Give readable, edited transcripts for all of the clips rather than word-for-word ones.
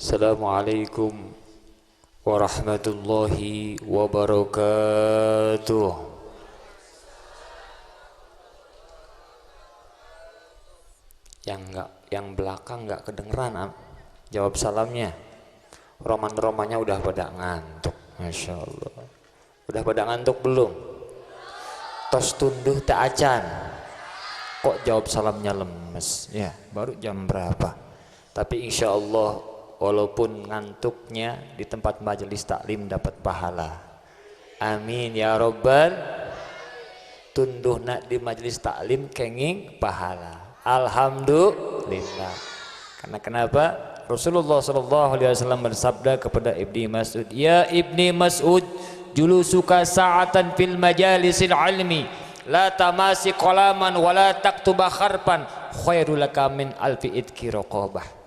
Assalamualaikum warahmatullahi wabarakatuh. Yang belakang nggak kedengeran jawab salamnya. Roman-romannya udah pada ngantuk, masya Allah. Udah pada ngantuk belum? Tos tunduh tak acan. Kok jawab salamnya lemes? Ya, baru jam berapa? Tapi insya Allah walaupun ngantuknya di tempat majelis taklim dapat pahala. Amin ya robbal. Tunduh nak di majelis taklim kenging pahala. Alhamdulillah. Karena kenapa? Rasulullah SAW bersabda kepada Ibni Mas'ud, ya Ibni Mas'ud, julusuka sa'atan fil majalisil ilmi, la tamasi qalaman wa la taktuba kharpan, khairul laka min alfi idki raqabah.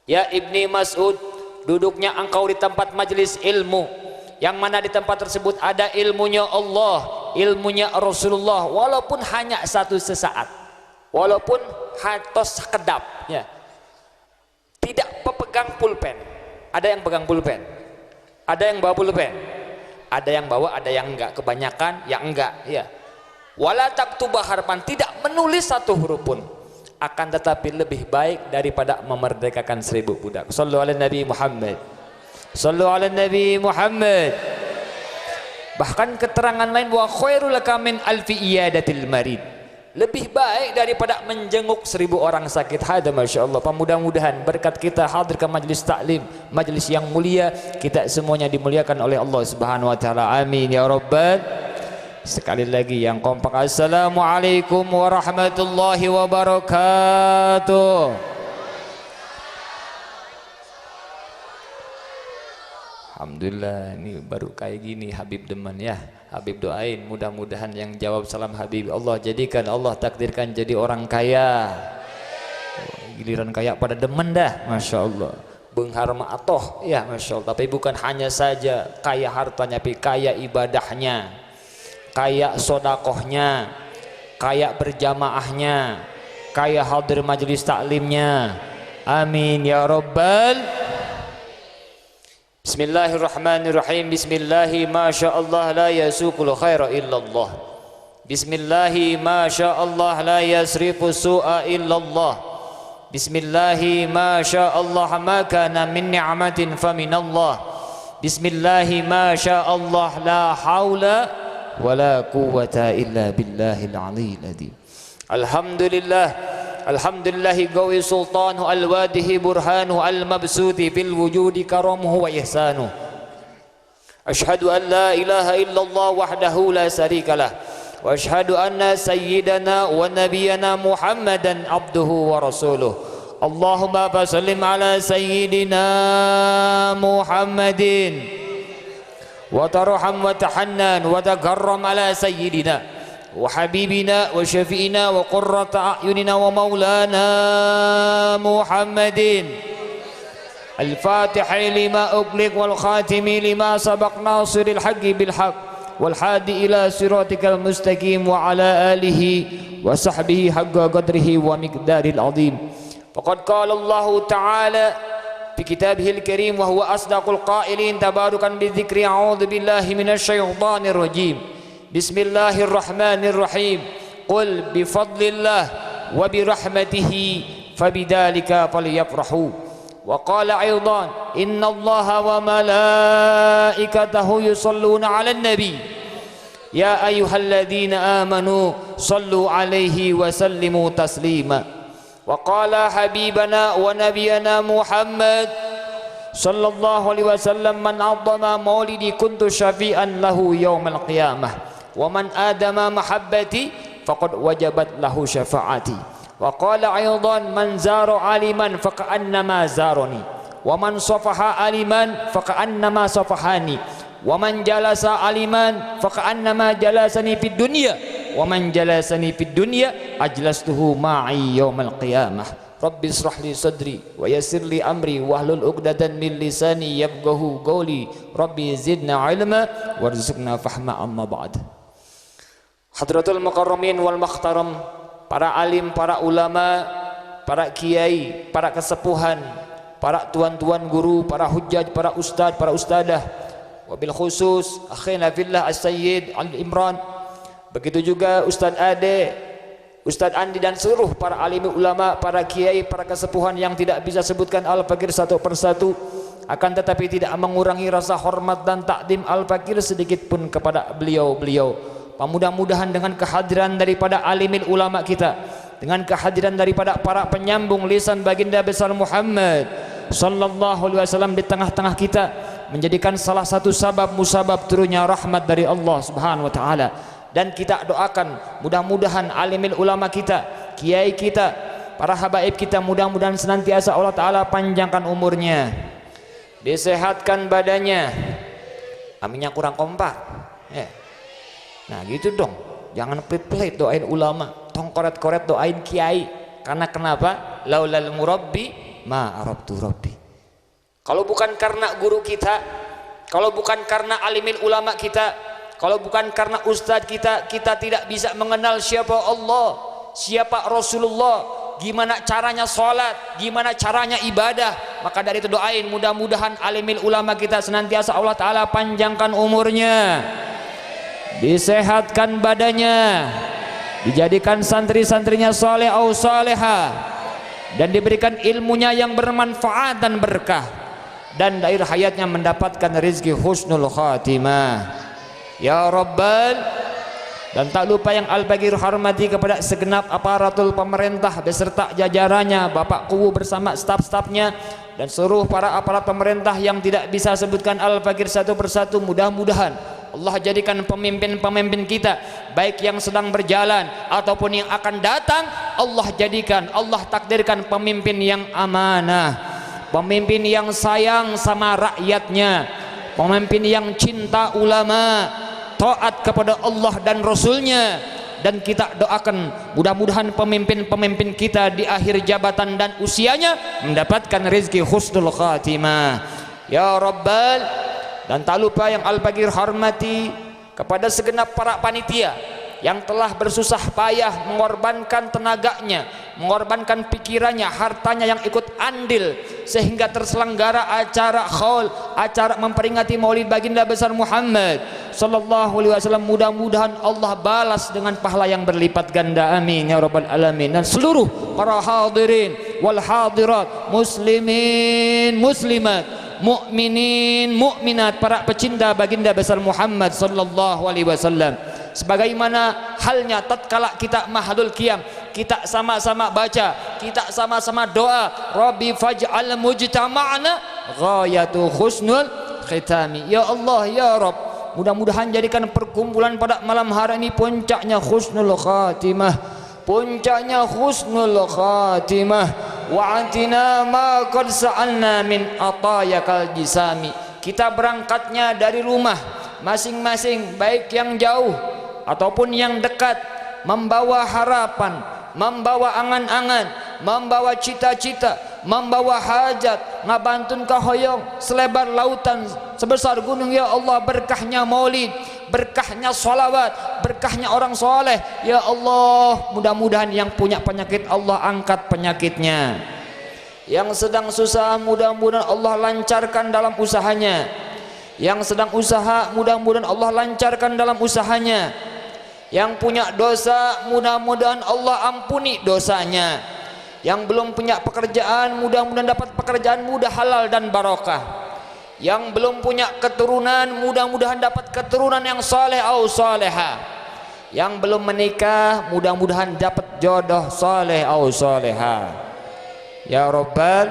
Ya Ibni Mas'ud, duduknya engkau di tempat majelis ilmu, yang mana di tempat tersebut ada ilmunya Allah, ilmunya Rasulullah, walaupun hanya satu sesaat, walaupun hatos sekedap, ya. Tidak pepegang pulpen. Ada yang pegang pulpen, ada yang bawa pulpen, ada yang bawa, ada yang enggak, kebanyakan yang enggak, ya. Wala taktuba harpan, tidak menulis satu huruf pun, akan tetapi lebih baik daripada memerdekakan 1000 budak. Sallu ala Nabi Muhammad. Sallu ala Nabi Muhammad. Bahkan keterangan lain, wa khairul laka min alfi iyadatil marid, lebih baik daripada menjenguk 1000 orang sakit. Hada masya Allah. Mudah-mudahan berkat kita hadir ke majlis taklim, majlis yang mulia, kita semuanya dimuliakan oleh Allah Subhanahu wa taala. Amin ya rabbal. Sekali lagi yang kompak, assalamualaikum warahmatullahi wabarakatuh. Alhamdulillah, ini baru kayak gini Habib demen ya. Habib doain mudah-mudahan yang jawab salam Habib Allah jadikan, Allah takdirkan jadi orang kaya. Giliran kaya pada demen dah, masya Allah. Benghar ma'atoh ya, masya Allah. Tapi bukan hanya saja kaya hartanya, tapi kaya ibadahnya, kaya sodakohnya, kaya berjamaahnya, kaya hadir majelis taklimnya. Amin ya rabbal. Bismillahirrahmanirrahim. Bismillahi masyaallah la yasukul khaira illallah. Bismillahi masyaallah la yasrifu su'a illallah. Bismillahi masyaallah ma kana min ni'matin faminallah. Bismillahi masyaallah la haula wala quwwata illa billahil aliyyil adzim. Alhamdulillah. Alhamdulillahi gawi sultanuhu al-wadihi burhanuhu al-mabsuti fil wujudi karamuhu wa ihsanuhu. Ashhadu an la ilaha illallah wahdahu la syarikalah, wa ashhadu anna sayyidana wa nabiyyana Muhammadan abduhu wa rasuluh. Allahumma sallim ala sayyidina Muhammadin wa tarham wa tahannan wa takarram ala sayyidina wa habibina wa syafi'ina wa qurrata a'yunina wa maulana Muhammadin al-fatihi lima ughliq wal khatimi lima sabaq nasiril haqqi bil haqq wal hadi ila siratikal mustaqim wa ala alihi wa sahbihi haqqa qadrihi wa miqdaril azim. Faqad qala Allah ta'ala fi kitabihil karim wa huwa asdaqul qailin tabarukan bi dzikri a'udzu billahi minasy syaithanir rajim. Bismillahirrahmanirrahim. Qul bifadlillah wa birahmatihi fabidzalika falyafrahu. Wa qala aidan innallaha wa malaikatahu yusholluna 'alan nabi ya ayyuhalladzina amanu shallu 'alaihi wa sallimu taslima. Wa qala habibana wa nabiyyana Muhammad sallallahu alaihi wasallam man 'azzama maulidi kuntu syafi'an lahu yaumal qiyamah. Wa man adama mahabbati faqad wajabat lahu syafaati. Wa qala aidan man zara aliman faka'annama zarani wa man safaha aliman faka'annama safahani wa man jalasa aliman faka'annama jalasani fid dunya wa man jalasani fid dunya ajlastuhu ma'i yaumal qiyamah. Rabbi israh li sadri wa yassir li amri wahlul 'uqdatan min lisani yafqahu qawli. Rabbi zidna ilma warzuqna fahma amma ba'd. Hadratul mukarramin wal muhtaram, para alim, para ulama, para kiai, para kesepuhan, para tuan-tuan guru, para hujjaj, para ustadz, para ustadah, wabil khusus akhina fillah as-sayyid Al-Imran, begitu juga Ustadz Ade, Ustadz Andi, dan seluruh para alim ulama, para kiai, para kesepuhan yang tidak bisa sebutkan Al-Fakir satu persatu, akan tetapi tidak mengurangi rasa hormat dan takdim Al-Fakir sedikit pun kepada beliau-beliau. Mudah-mudahan dengan kehadiran daripada alimil ulama kita, dengan kehadiran daripada para penyambung lisan baginda besar Muhammad sallallahu alaihi wasallam di tengah-tengah kita, menjadikan salah satu sabab musabab turunnya rahmat dari Allah Subhanahu wa taala. Dan kita doakan mudah-mudahan alimil ulama kita, kiai kita, para habaib kita, mudah-mudahan senantiasa Allah taala panjangkan umurnya, disehatkan badannya. Aminnya kurang kompak ya. Nah gitu dong, jangan pelit-pelit doain ulama, tong koret-koret doain kiai. Karena kenapa? Laulal murabbi ma arabtu rabbi. Kalau bukan karena guru kita, kalau bukan karena alimil ulama kita, kalau bukan karena ustadz kita, kita tidak bisa mengenal siapa Allah, siapa Rasulullah, gimana caranya sholat, gimana caranya ibadah. Maka dari itu doain mudah-mudahan alimil ulama kita senantiasa Allah taala panjangkan umurnya, disehatkan badannya, dijadikan santri-santrinya soleh au soleha, dan diberikan ilmunya yang bermanfaat dan berkah, dan dari hayatnya mendapatkan rezeki husnul khatimah ya Rabbal. Dan tak lupa yang Al-Bagir hormati kepada segenap aparatul pemerintah beserta jajarannya, Bapak Kuwu bersama staf-stafnya, dan seluruh para aparat pemerintah yang tidak bisa sebutkan Al-Bagir satu persatu. Mudah-mudahan Allah jadikan pemimpin-pemimpin kita, baik yang sedang berjalan ataupun yang akan datang, Allah jadikan, Allah takdirkan pemimpin yang amanah, pemimpin yang sayang sama rakyatnya, pemimpin yang cinta ulama, taat kepada Allah dan Rasulnya. Dan kita doakan mudah-mudahan pemimpin-pemimpin kita di akhir jabatan dan usianya mendapatkan rezeki husnul khatimah ya Rabbal. Dan tak lupa yang Al-Bagir hormati kepada segenap para panitia yang telah bersusah payah mengorbankan tenaganya, mengorbankan pikirannya, hartanya, yang ikut andil sehingga terselenggara acara khaul, acara memperingati maulid baginda besar Muhammad sallallahu alaihi wasallam. Mudah-mudahan Allah balas dengan pahala yang berlipat ganda, amin ya rabbal alamin. Dan seluruh para hadirin wal hadirat, muslimin muslimat, mukminin mukminat, para pecinta baginda besar Muhammad sallallahu alaihi wasallam, sebagaimana halnya tatkala kita mahdul qiyam, kita sama-sama baca, kita sama-sama doa, Rabbi faj'al mujtama'na ghayatu husnul khitami. Ya Allah ya Rabb, mudah-mudahan jadikan perkumpulan pada malam hari ini puncaknya husnul khatimah, puncaknya husnul khatimah. Wa'atina ma qad sa'alna min atayakal jisami. Kita berangkatnya dari rumah masing-masing, baik yang jauh ataupun yang dekat, membawa harapan, membawa angan-angan, membawa cita-cita, membawa hajat, ngabantun kahoyong selebar lautan, sebesar gunung. Ya Allah, berkahnya maulid, berkahnya sholawat, berkahnya orang soleh. Ya Allah, mudah-mudahan yang punya penyakit Allah angkat penyakitnya, yang sedang susah mudah-mudahan Allah lancarkan dalam usahanya, yang sedang usaha mudah-mudahan Allah lancarkan dalam usahanya, yang punya dosa mudah-mudahan Allah ampuni dosanya, yang belum punya pekerjaan mudah-mudahan dapat pekerjaan mudah, halal dan barokah, yang belum punya keturunan mudah-mudahan dapat keturunan yang soleh au soleha, yang belum menikah mudah-mudahan dapat jodoh soleh au soleha ya Rabbal.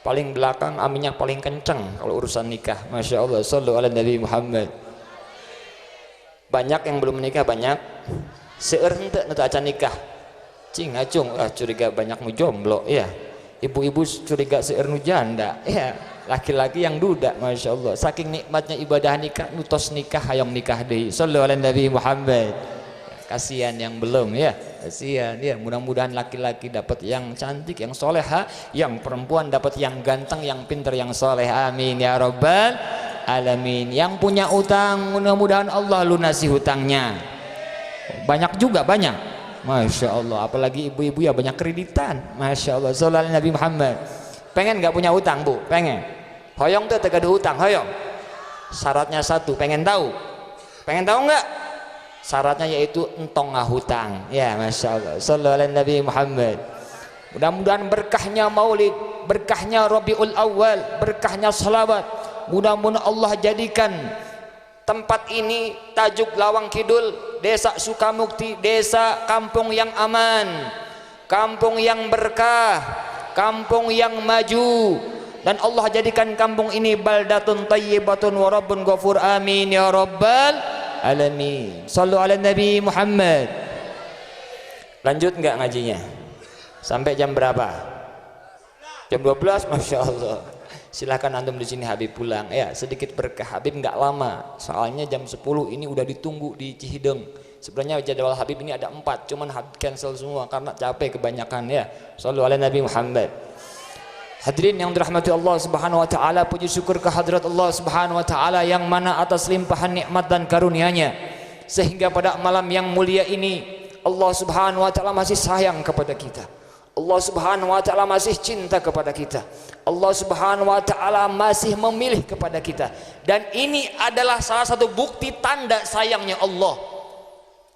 Paling belakang aminnya paling kenceng kalau urusan nikah, Masya Allah. Sallu ala Nabi Muhammad. Banyak yang belum menikah, banyak seueur henteu nu acan nikah, cing acung curiga banyak nu jomblo ya, ibu-ibu curiga seueur nu janda ya, laki-laki yang duda. Masya Allah, saking nikmatnya ibadah nikah, nutos nikah hayang nikah deui. Sallu ala Nabi Muhammad. Kasihan yang belum ya, kasihan ya. Mudah-mudahan laki-laki dapat yang cantik, yang soleha, yang perempuan dapat yang ganteng, yang pintar, yang soleh, amin ya rabbal alamin. Yang punya utang mudah-mudahan Allah lunasi hutangnya. Banyak juga, banyak, Masya Allah. Apalagi ibu-ibu ya banyak kreditan, Masya Allah. Sallallahu Nabi Muhammad. Pengen nggak punya hutang bu? Pengen. Hoyong tuh tegak hutang, hoyong. Syaratnya satu, pengen tahu? Pengen tahu nggak? Syaratnya yaitu entong ngahutang. Ya, masya Allah. Sallallahu alaihi Nabi Muhammad. Mudah-mudahan berkahnya Maulid, berkahnya Rabiul Awal, berkahnya salawat. Mudah-mudahan Allah jadikan tempat ini Tajuk Lawang Kidul, Desa Sukamukti, desa kampung yang aman, kampung yang berkah, kampung yang maju, dan Allah jadikan kampung ini baldatun tayyibatun wa rabbun ghafur. Amin ya rabbal alamin. Sallu ala Nabi Muhammad. Lanjut enggak ngajinya? Sampai jam berapa? Jam 12, masya Allah. Silahkan antum di sini, Habib pulang. Ya, sedikit berkah. Habib nggak lama. Soalnya jam 10 ini udah ditunggu di Cihideng. Sebenarnya jadwal Habib ini ada 4, cuman Habib cancel semua karena capek kebanyakan ya. Shallu ala Nabi Muhammad. Hadirin yang dirahmati Allah Subhanahu wa taala, puji syukur kehadirat Allah Subhanahu wa taala yang mana atas limpahan nikmat dan karunia-Nya sehingga pada malam yang mulia ini Allah Subhanahu wa taala masih sayang kepada kita. Allah Subhanahu wa taala masih cinta kepada kita. Allah Subhanahu wa taala masih memilih kepada kita. Dan ini adalah salah satu bukti tanda sayangnya Allah.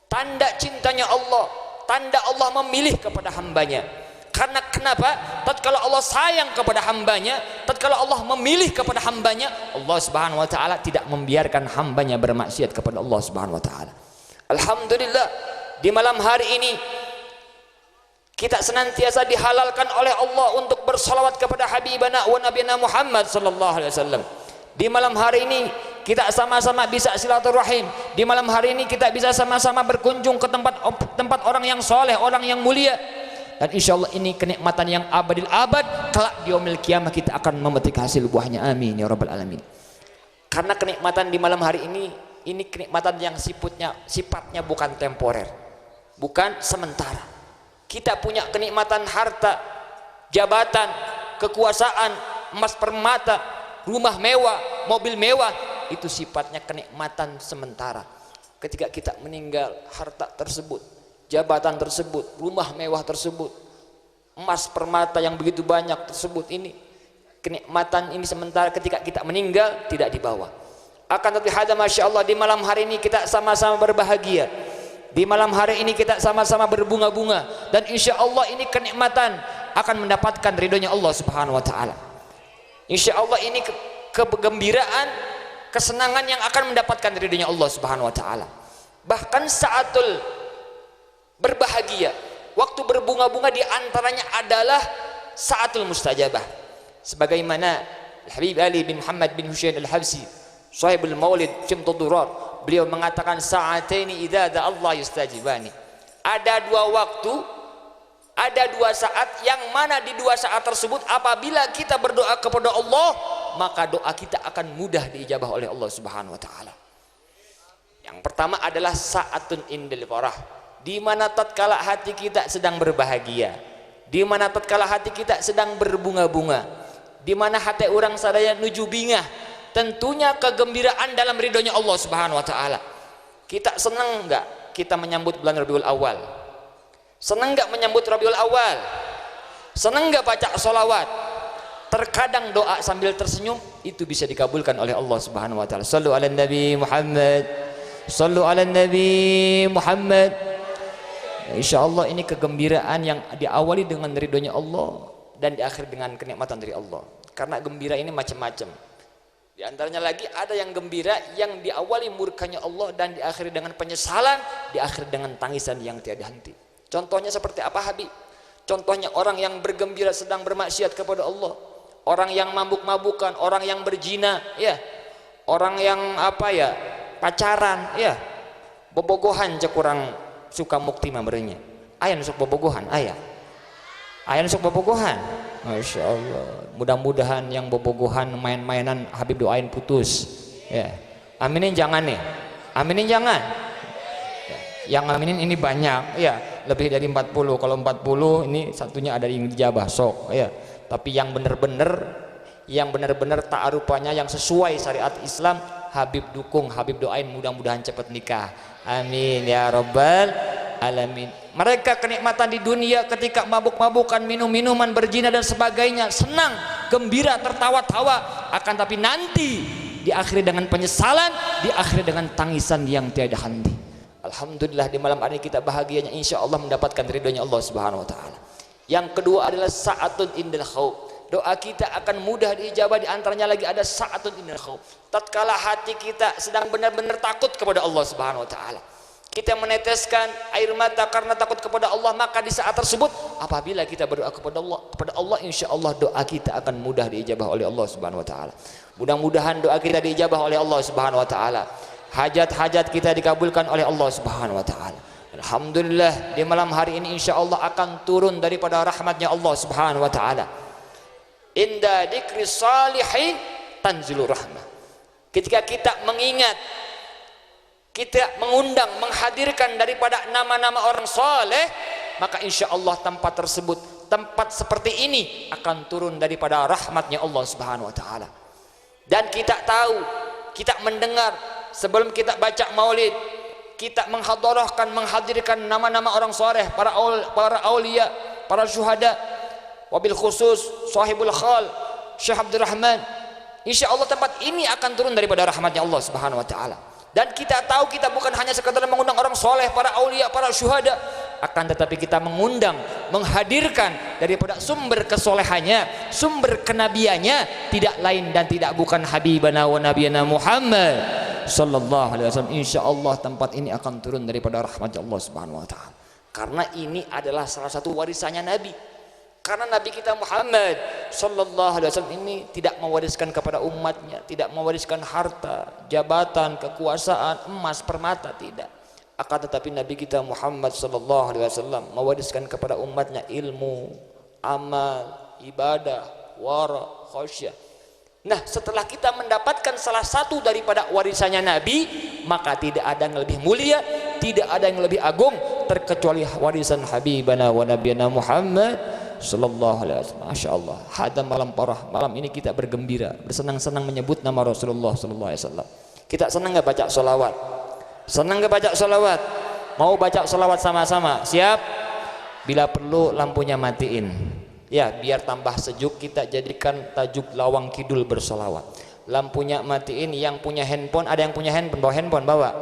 Tanda cintanya Allah, tanda Allah memilih kepada hambanya. Karena kenapa? Tatkala Allah sayang kepada hambanya, tatkala Allah memilih kepada hambanya, Allah Subhanahu wa taala tidak membiarkan hambanya bermaksiat kepada Allah Subhanahu wa taala. Alhamdulillah, di malam hari ini kita senantiasa dihalalkan oleh Allah untuk bersalawat kepada Habibana wa Nabiyana Muhammad sallallahu alaihi wasallam. Di malam hari ini kita sama-sama bisa silaturahim. Di malam hari ini kita bisa sama-sama berkunjung ke tempat orang yang soleh, orang yang mulia. Dan insya Allah ini kenikmatan yang abadil abad. Kelak di yaumil qiyamah kita akan memetik hasil buahnya. Amin ya rabbal alamin. Karena kenikmatan di malam hari ini kenikmatan yang sifatnya bukan temporer, bukan sementara. Kita punya kenikmatan harta, jabatan, kekuasaan, emas permata, rumah mewah, mobil mewah, itu sifatnya kenikmatan sementara. Ketika kita meninggal, harta tersebut, jabatan tersebut, rumah mewah tersebut, emas permata yang begitu banyak tersebut, ini kenikmatan ini sementara. Ketika kita meninggal tidak dibawa. Akan tetapi hada masya Allah, di malam hari ini kita sama-sama berbahagia. Di malam hari ini kita sama-sama berbunga-bunga, dan insya Allah ini kenikmatan akan mendapatkan ridhonya Allah Subhanahu wa taala. Insya Allah ini kegembiraan, kesenangan yang akan mendapatkan ridhonya Allah Subhanahu wa taala. Bahkan saatul berbahagia, waktu berbunga-bunga, di antaranya adalah saatul mustajabah. Sebagaimana Habib Ali bin Muhammad bin Husain Al-Habsi, Sahibul Maulid Cimtu Durar, beliau mengatakan sa'ataini idza Allah yustajibani. Ada 2 waktu, ada 2 saat, yang mana di 2 saat tersebut apabila kita berdoa kepada Allah, maka doa kita akan mudah diijabah oleh Allah Subhanahu wa taala. Yang pertama adalah saatun indil farah, di mana tatkala hati kita sedang berbahagia, di mana tatkala hati kita sedang berbunga-bunga, di mana hati orang sadaya nuju bingah, tentunya kegembiraan dalam ridhonya Allah Subhanahu wa taala. Kita senang enggak kita menyambut bulan Rabiul Awal? Senang enggak menyambut Rabiul Awal? Senang enggak baca sholawat? Terkadang doa sambil tersenyum itu bisa dikabulkan oleh Allah Subhanahu wa taala. Shallu ala Nabi Muhammad. Shallu ala Nabi Muhammad. Insyaallah ini kegembiraan yang diawali dengan ridhonya Allah dan diakhiri dengan kenikmatan dari Allah. Karena gembira ini macam-macam. Di antaranya lagi ada yang gembira yang diawali murkanya Allah dan diakhiri dengan penyesalan, diakhiri dengan tangisan yang tiada henti. Contohnya seperti apa Habib? Contohnya orang yang bergembira sedang bermaksiat kepada Allah, orang yang mabuk-mabukan, orang yang berzina, ya, orang yang pacaran, ya, bobogohan cek kurang suka mukti mamrenya. Ayah nusuk bobogohan, ayah nusuk bobogohan. Masya Allah, mudah-mudahan yang bobogohan main-mainan Habib doain putus ya. Aminin jangan nih, aminin jangan ya. Yang aminin ini banyak ya, lebih dari 40. Kalau 40 ini satunya ada yang dijabah sok ya. Tapi yang benar-benar ta'arufanya yang sesuai syariat Islam, Habib dukung, Habib doain mudah-mudahan cepat nikah. Amin ya rabbal alamin. Mereka kenikmatan di dunia ketika mabuk-mabukan, minum-minuman, berzina dan sebagainya, senang, gembira, tertawa-tawa, akan tapi nanti diakhiri dengan penyesalan, diakhiri dengan tangisan yang tiada henti. Alhamdulillah di malam hari kita bahagianya insya Allah mendapatkan ridhonya Allah Subhanahu wa taala. Yang kedua adalah sa'atun indal khauf. Doa kita akan mudah diijabah, di antaranya lagi ada sa'atun indal khauf. Tatkala hati kita sedang benar-benar takut kepada Allah Subhanahu wa taala, kita meneteskan air mata karena takut kepada Allah, maka di saat tersebut apabila kita berdoa kepada Allah insya Allah doa kita akan mudah diijabah oleh Allah Subhanahu wa taala. Mudah-mudahan doa kita diijabah oleh Allah Subhanahu wa taala. Hajat-hajat kita dikabulkan oleh Allah Subhanahu wa taala. Alhamdulillah di malam hari ini insya Allah akan turun daripada rahmatnya Allah Subhanahu wa taala. Inda dzikri salihin tanzilu rahmah. Ketika kita mengingat, kita mengundang, menghadirkan daripada nama-nama orang soleh, maka insya Allah tempat tersebut, tempat seperti ini akan turun daripada rahmatnya Allah Subhanahu wa taala. Dan kita tahu, kita mendengar sebelum kita baca maulid, kita menghadirkan nama-nama orang soleh, para aulia, para syuhada, wabil khusus sahibul khal Syekh Abdul Rahman. Insya Allah tempat ini akan turun daripada rahmatnya Allah Subhanahu wa taala. Dan kita tahu kita bukan hanya sekadar mengundang orang soleh, para aulia, para syuhada, akan tetapi kita mengundang, menghadirkan daripada sumber kesolehannya, sumber kenabiannya, tidak lain dan tidak bukan habibana wa nabiyana Muhammad sallallahu alaihi wasallam. Insya Allah tempat ini akan turun daripada rahmat Allah Subhanahu wa taala. Karena ini adalah salah satu warisannya Nabi. Karena Nabi kita Muhammad sallallahu alaihi wasallam ini tidak mewariskan kepada umatnya, tidak mewariskan harta, jabatan, kekuasaan, emas, permata, tidak. Akan tetapi Nabi kita Muhammad sallallahu alaihi wasallam mewariskan kepada umatnya ilmu, amal, ibadah, wara, khasyah. Nah, setelah kita mendapatkan salah satu daripada warisannya Nabi, maka tidak ada yang lebih mulia, tidak ada yang lebih agung terkecuali warisan habibana wa nabiyana Muhammad sallallahu alaihi wasallam. Masya Allah, hada malam parah. Malam ini kita bergembira, bersenang-senang menyebut nama Rasulullah sallallahu alaihi wasallam. Kita senang gak baca sholawat? Senang gak baca sholawat? Mau baca sholawat sama-sama? Siap? Bila perlu lampunya matiin. Ya, biar tambah sejuk kita jadikan tajuk lawang kidul bersolawat. Lampunya matiin, yang punya handphone, ada yang punya handphone, bawa handphone, bawa.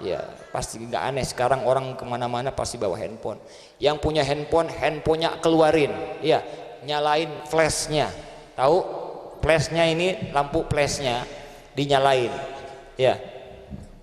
Ya, pasti nggak aneh sekarang orang kemana-mana pasti bawa handphone. Yang punya handphone, handphonenya keluarin, ya, nyalain flashnya. Tahu? Flashnya ini, lampu flashnya dinyalain, ya,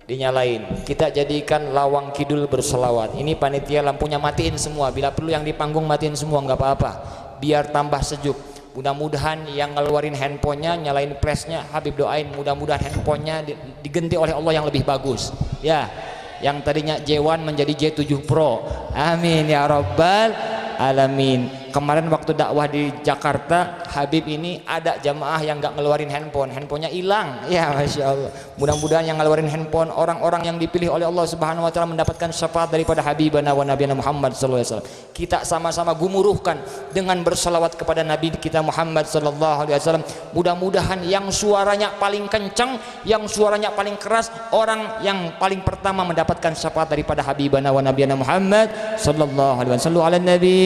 dinyalain. Kita jadikan lawang kidul bersolawat. Ini panitia lampunya matiin semua. Bila perlu yang di panggung matiin semua, nggak apa-apa. Biar tambah sejuk. Mudah-mudahan yang ngeluarin handphonenya, nyalain flashnya, Habib doain mudah-mudahan handphonenya diganti oleh Allah yang lebih bagus. Ya, yang tadinya J1 menjadi J7 Pro. Amin ya rabbal alamin. Kemarin waktu dakwah di Jakarta, Habib ini ada jamaah yang nggak ngeluarin handphone, handphonenya hilang. Ya, masya Allah. Mudah-mudahan yang ngeluarin handphone orang-orang yang dipilih oleh Allah Subhanahu Wa Taala mendapatkan syafaat daripada Habibana wa Nabiyana Muhammad Sallallahu Alaihi Wasallam. Kita sama-sama gumuruhkan dengan bersalawat kepada Nabi kita Muhammad Sallallahu Alaihi Wasallam. Mudah-mudahan yang suaranya paling kencang, yang suaranya paling keras, orang yang paling pertama mendapatkan syafaat daripada Habibana wa Nabiyana Muhammad Sallallahu Alaihi Wasallam. Sallu ala Nabi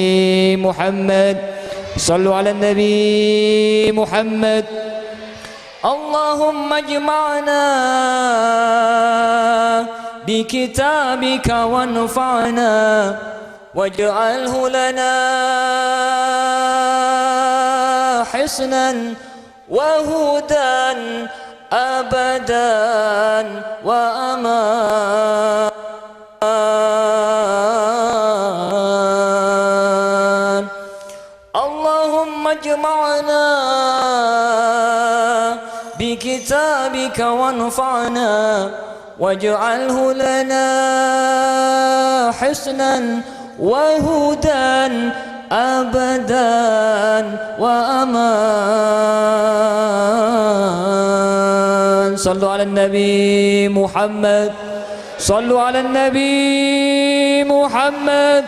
Muhammad. صلوا على النبي محمد. اللهم اجمعنا بكتابك وانفعنا واجعله لنا حسنا وهدى أبدا وأمان. اجمعنا بكتابك وانفعنا واجعله لنا حسنا وهدى أبدا وأمان. صلوا على النبي محمد. صلوا على النبي محمد.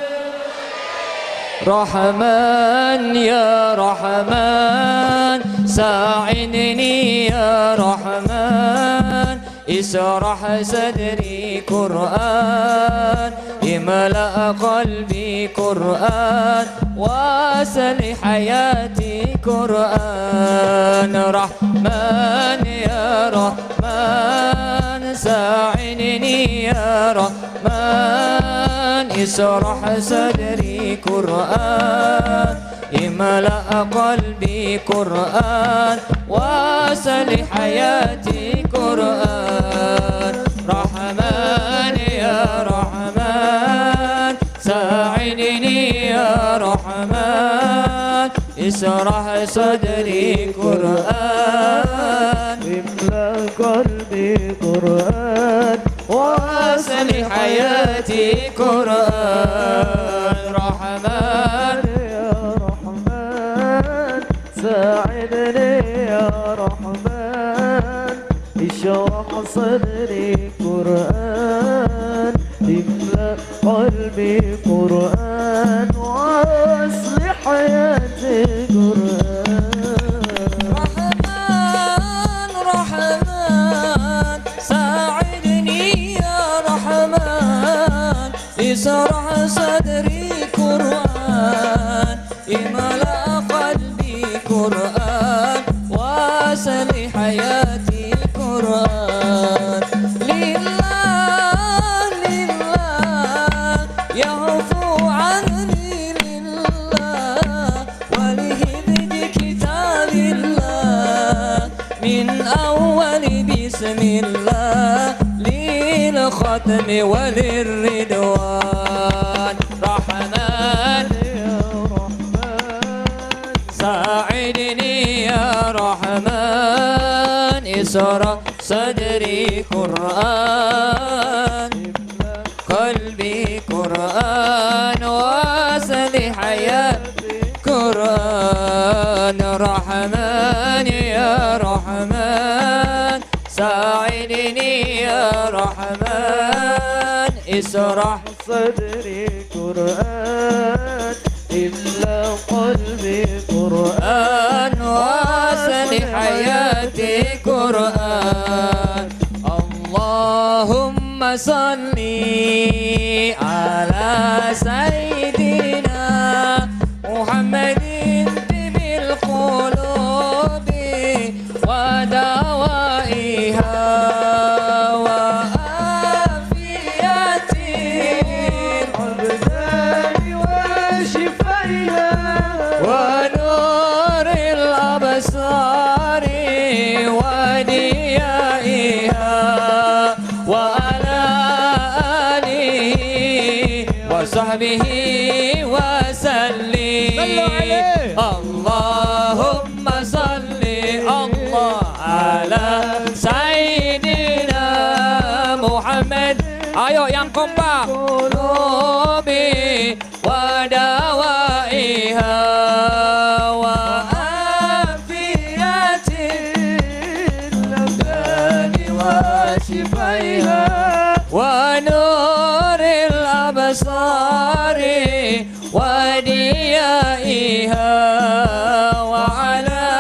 رحمن يا رحمن ساعدني يا رحمن اشرح صدري قرآن املأ قلبي قرآن واسل حياتي قرآن رحمن يا رحمن ساعدني يا رحمن اشرح صدري قرآن املأ قلبي قرآن واسل حياتي قرآن رحمن يا رحمن ساعدني يا رحمن اشرح صدري قرآن املأ قلبي قرآن واسل حياتي قرآن رحمن يا رحمن ساعدني يا رحمن اشرح صدري قرآن املأ قلبي قرآن واصلح حياتي قرآن رحمن رحمن ساعدني يا رحمن اشرح صدري قرآن املأ قلبي قرآن واسل حياتي قرآن لله لله يعفو عني لله ولهبد كتاب الله من أول بسم الله للختم وللرضوان رحمن يا رحمن ساعدني يا رحمن اشرح صدري قرآن قلبي قرآن واسل حياتي قرآن رحمن يا رحمن ساعدني يا رحمن اشرح صدري قرآن املأ قلبي قرآن واسل حياتي قرآن اللهم صل على سيدنا محمد طب القلوب ودوائها وعافية الأبدان وشفائها ونور الأبصار وديائها وعلى آله وصحبه وسلم اللهم صل الله على سيدنا محمد ayo yang kompak qulubi wa dawaiha wa afiyati al-abdani wa shifaiha wa nuril absari wa diyaiha wa ala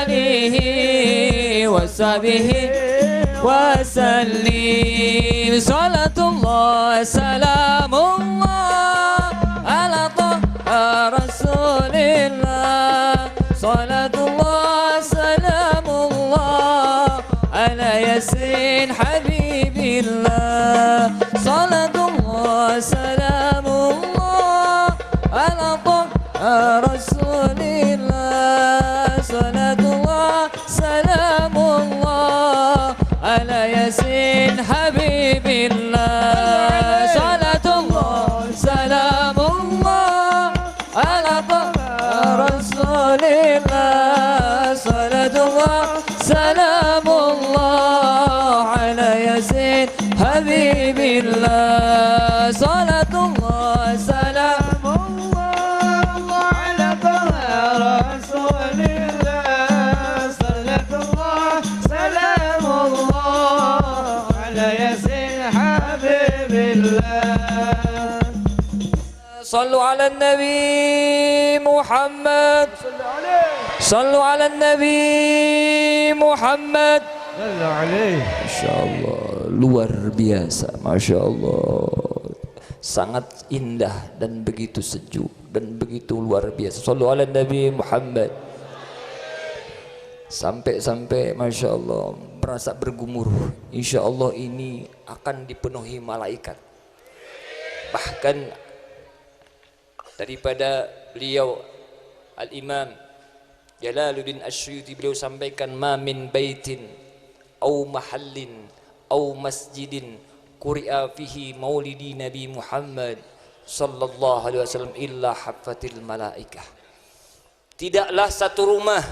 alihi wa sahbihi وسلم صلاة الله سلام الله على طه رسول الله صلاة الله سلام الله على ياسين حبيب الله صلاة الله سلام الله على طه رسول الله صلاة الله سلام الله على ياسين حبيب الله صلاة الله سلام الله على طه رسول الله صلاة الله سلام الله على ياسين حبيب الله صلاة الله سلام الله على طه رسول الله صلاة الله سلام الله على ياسين حبيب الله صلوا على النبي محمد صلوا على النبي محمد صلوا عليه Masya Allah, luar biasa, Masya Allah. sangat indah dan begitu sejuk dan begitu luar biasa. Shallu ala Nabi Muhammad. Sampai-sampai Masya Allah merasa bergumuruh, insya Allah ini akan dipenuhi malaikat. Bahkan daripada beliau Al-Imam Jalaluddin Asyuyuti, beliau sampaikan, ma min baitin au mahallin au masjidin quri'a fihi maulidi Nabi Muhammad sallallahu alaihi wasallam illa haffatil malaikah. Tidaklah satu rumah,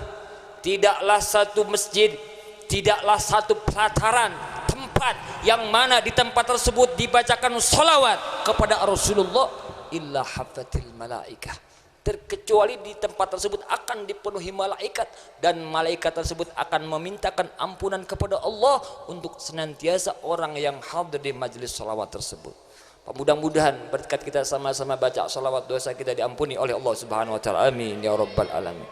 tidaklah satu masjid, tidaklah satu pelataran tempat yang mana di tempat tersebut dibacakan salawat kepada Rasulullah illa haffatil malaikah, terkecuali di tempat tersebut akan dipenuhi malaikat, dan malaikat tersebut akan memintakan ampunan kepada Allah untuk senantiasa orang yang hadir di majelis salawat tersebut. Mudah-mudahan berkat kita sama-sama baca salawat, dosa kita diampuni oleh Allah Subhanahu wa taala. Amin ya rabbal alamin.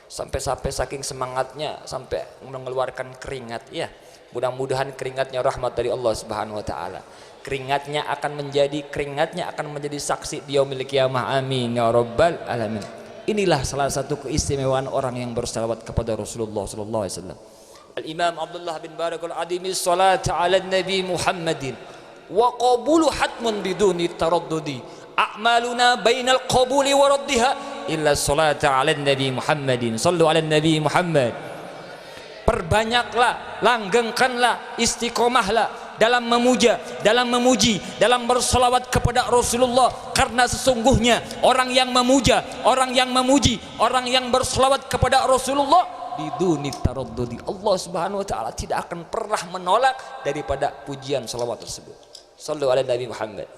Sampai saking semangatnya sampai mengeluarkan keringat ya. Mudah-mudahan keringatnya rahmat dari Allah Subhanahu wa taala. Keringatnya akan menjadi saksi di yaumil qiyamah. Amin ya rabbal alamin. Inilah salah satu keistimewaan orang yang bersalawat kepada Rasulullah sallallahu alaihi wasallam. Al-Imam Abdullah bin Barakul Adimi salatu ala Nabi Muhammadin wa qabulu hatmun biduni taraddudi a'maluna bainal qabuli wa raddiha illa salatu ala Nabi Muhammadin. Sallu ala Nabi Muhammad. Perbanyaklah, langgengkanlah, istiqomahlah dalam memuja, dalam memuji, dalam bersolawat kepada Rasulullah, karena sesungguhnya orang yang memuja, orang yang memuji, orang yang bersolawat kepada Rasulullah biduni taraddudi, Allah Subhanahu wa taala tidak akan pernah menolak daripada pujian salawat tersebut. Sallu ala Nabi Muhammad.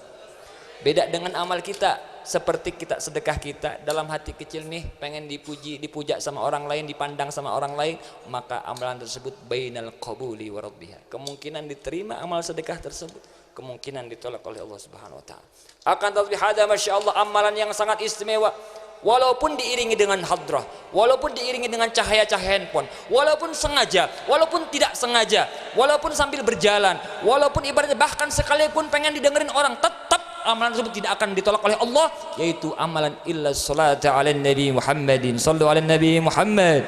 Beda dengan amal kita, seperti kita sedekah kita dalam hati kecil nih pengen dipuji, dipuja sama orang lain, dipandang sama orang lain, maka amalan tersebut bainal qabuli wa raddiha, kemungkinan diterima amal sedekah tersebut, kemungkinan ditolak oleh Allah Subhanahu wa taala. Akan tetapi hada masyaallah amalan yang sangat istimewa, walaupun diiringi dengan hadrah, walaupun diiringi dengan cahaya-cahaya handphone, walaupun sengaja, walaupun tidak sengaja, walaupun sambil berjalan, walaupun ibaratnya bahkan sekalipun pengen didengerin orang, tetap amalan tersebut tidak akan ditolak oleh Allah, yaitu amalan illa salatu ala Nabi Muhammadin. Sallu ala Nabi Muhammad,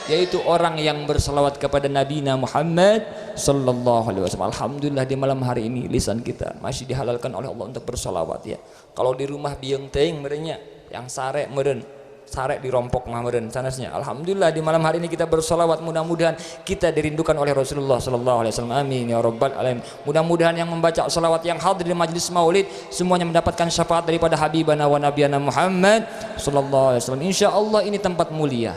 yaitu orang yang bersalawat kepada Nabi Muhammad sallallahu alaihi wasallam. Alhamdulillah di malam hari ini lisan kita masih dihalalkan oleh Allah untuk bersalawat ya. Kalau di rumah biang teing merenya yang sare meren, sare dirompok mah meren sanasnya. Alhamdulillah di malam hari ini kita bersalawat, mudah-mudahan kita dirindukan oleh Rasulullah sallallahu alaihi wasallam. Amin ya rabbal alamin. Mudah-mudahan yang membaca salawat, yang hadir di majlis maulid, semuanya mendapatkan syafaat daripada habibana wa nabiyana Muhammad sallallahu alaihi wasallam. Insyaallah ini tempat mulia.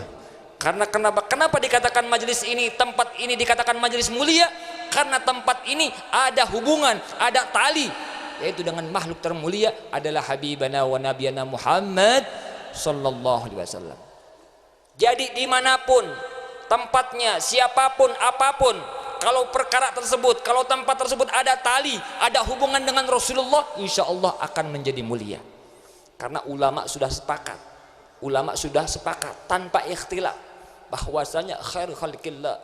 Karena kenapa dikatakan majelis ini, tempat ini dikatakan majelis mulia? Karena tempat ini ada hubungan, ada tali, yaitu dengan makhluk termulia adalah habibana wa nabiyana Muhammad sallallahu alaihi wasallam. Jadi dimanapun tempatnya, siapapun apapun, kalau perkara tersebut, kalau tempat tersebut ada tali, ada hubungan dengan Rasulullah, insya Allah akan menjadi mulia. Karena ulama sudah sepakat tanpa ikhtilaf bahwasanya khairul khalqillah,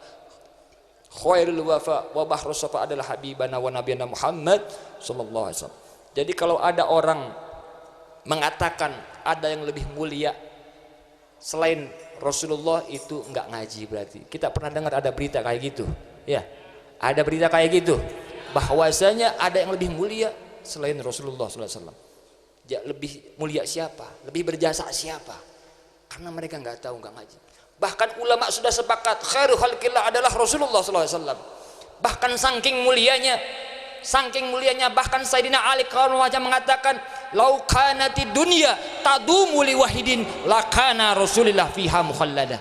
khairul wafa wa bahrus safa adalah habibana wa nabiyana Muhammad sallallahu alaihi wasallam. Jadi kalau ada orang mengatakan ada yang lebih mulia selain Rasulullah, itu enggak ngaji berarti. Kita pernah dengar ada berita kayak gitu ya, ada berita kayak gitu bahwasanya ada yang lebih mulia selain Rasulullah sallallahu alaihi wasallam. Ya, lebih mulia siapa, lebih berjasa siapa? Karena mereka enggak tahu, enggak ngaji. Bahkan ulama sudah sepakat khairul khalqillah adalah Rasulullah sallallahu alaihi wasallam. Bahkan saking mulianya bahkan Sayyidina Ali kalau wajah mengatakan lau kanatid dunya tadumu li wahidin lakana Rasulullah fiha mukhallada.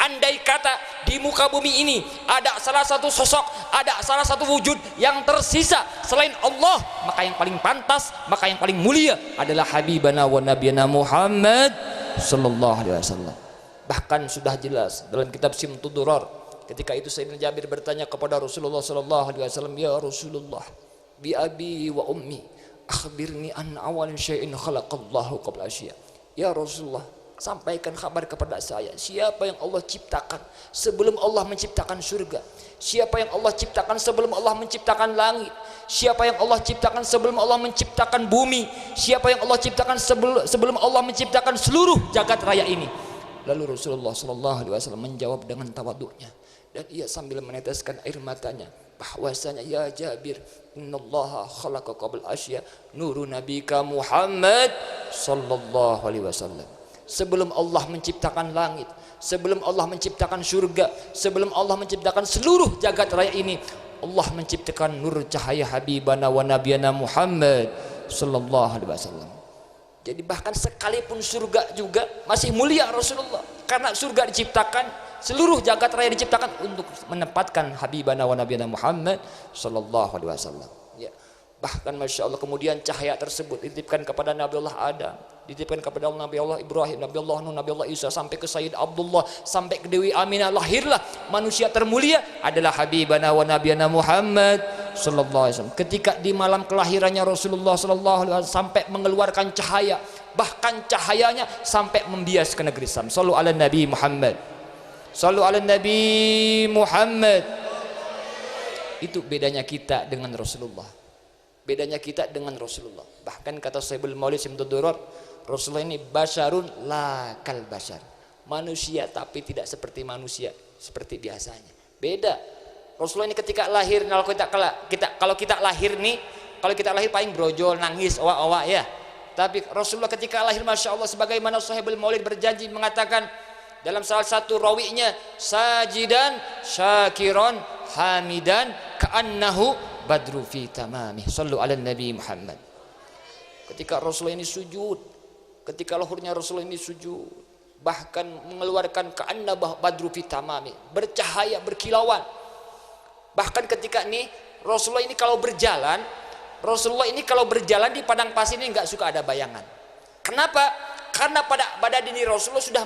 Andai kata di muka bumi ini ada salah satu sosok, ada salah satu wujud yang tersisa selain Allah, maka yang paling pantas, maka yang paling mulia adalah habibana wa nabiyana Muhammad sallallahu alaihi wasallam. Bahkan sudah jelas dalam kitab Simtud Durar, ketika itu Sayyidina Jabir bertanya kepada Rasulullah sallallahu alaihi wasallam, ya Rasulullah, bi abi wa ummi akhbirni an awal syai'in khalaqallahu qabla asya. Ya Rasulullah, sampaikan kabar kepada saya, siapa yang Allah ciptakan sebelum Allah menciptakan surga, siapa yang Allah ciptakan sebelum Allah menciptakan langit, siapa yang Allah ciptakan sebelum Allah menciptakan bumi, siapa yang Allah ciptakan sebelum Allah menciptakan seluruh jagat raya ini. Lalu Rasulullah SAW menjawab dengan tawaduknya, dan ia sambil meneteskan air matanya, bahwasanya ya Jabir, innallaha khalaqa qabl asya nuru nabika Muhammad sallallahu alaihi wasallam. Sebelum Allah menciptakan langit, sebelum Allah menciptakan surga, sebelum Allah menciptakan seluruh jagat raya ini, Allah menciptakan nur cahaya habibana wa nabiyana Muhammad sallallahu alaihi wasallam. Jadi bahkan sekalipun surga juga masih mulia Rasulullah, karena surga diciptakan, seluruh jagat raya diciptakan untuk menempatkan habibana wa nabiyana Muhammad sallallahu alaihi wasallam. Ya. Bahkan Masya Allah, kemudian cahaya tersebut dititipkan kepada Nabi Allah Adam, dititipkan kepada Nabi Allah Ibrahim, Nabi Allah Nuh, Nabi Allah Isa, sampai ke Sayyid Abdullah, sampai ke Dewi Aminah. Lahirlah manusia termulia adalah habibana wa nabiyana Muhammad sallallahu alaihi wasallam. Ketika di malam kelahirannya Rasulullah sallallahu alaihi wasallam sampai mengeluarkan cahaya, bahkan cahayanya sampai membias ke negeri Syam. Shallu ala Nabi Muhammad, shallu ala Nabi Muhammad. Itu bedanya kita dengan Rasulullah, bedanya kita dengan Rasulullah. Bahkan kata Sahibul Maulid Simtud Duror, Rasulullah ini basyarun la kal basyar, manusia tapi tidak seperti manusia seperti biasanya. Beda. Rasulullah ini ketika lahir, kalau kita lahir nih, kalau kita lahir paling brojol, nangis, owak-owak ya. Tapi Rasulullah ketika lahir Masya Allah, sebagaimana Sahibul Maulid berjanji mengatakan dalam salah satu rawinya, sajidan syakiron hamidan ka'annahu badru fi tamamih. Sallu ala Nabi Muhammad. Ketika Rasulullah ini sujud, ketika lahirnya Rasulullah ini sujud, bahkan mengeluarkan ka'anna badru fi tamamih, bercahaya, berkilauan. Bahkan ketika ini Rasulullah ini kalau berjalan, di padang pasir ini nggak suka ada bayangan. Kenapa? Karena pada badan diri Rasulullah sudah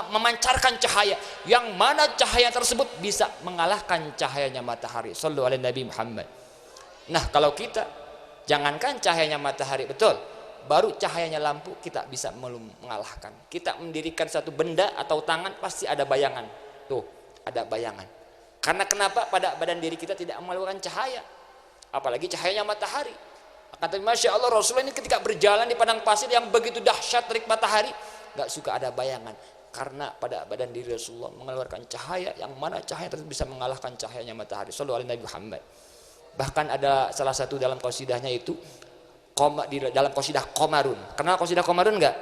memancarkan cahaya, yang mana cahaya tersebut bisa mengalahkan cahayanya matahari. Sallu ala Nabi Muhammad. Nah, kalau kita jangankan cahayanya matahari, betul, baru cahayanya lampu kita bisa mengalahkan. Kita mendirikan satu benda atau tangan pasti ada bayangan. Tuh, ada bayangan. Karena kenapa? Pada badan diri kita tidak mengeluarkan cahaya, apalagi cahayanya matahari. Kata Masya Allah, Rasulullah ini ketika berjalan di padang pasir yang begitu dahsyat terik matahari, gak suka ada bayangan. Karena pada badan diri Rasulullah mengeluarkan cahaya, yang mana cahaya tersebut bisa mengalahkan cahayanya matahari. Sallallahu alaihi Nabi Muhammad. Bahkan ada salah satu dalam qasidahnya itu, dalam qasidah Qamarun. Kenal qasidah Qamarun enggak?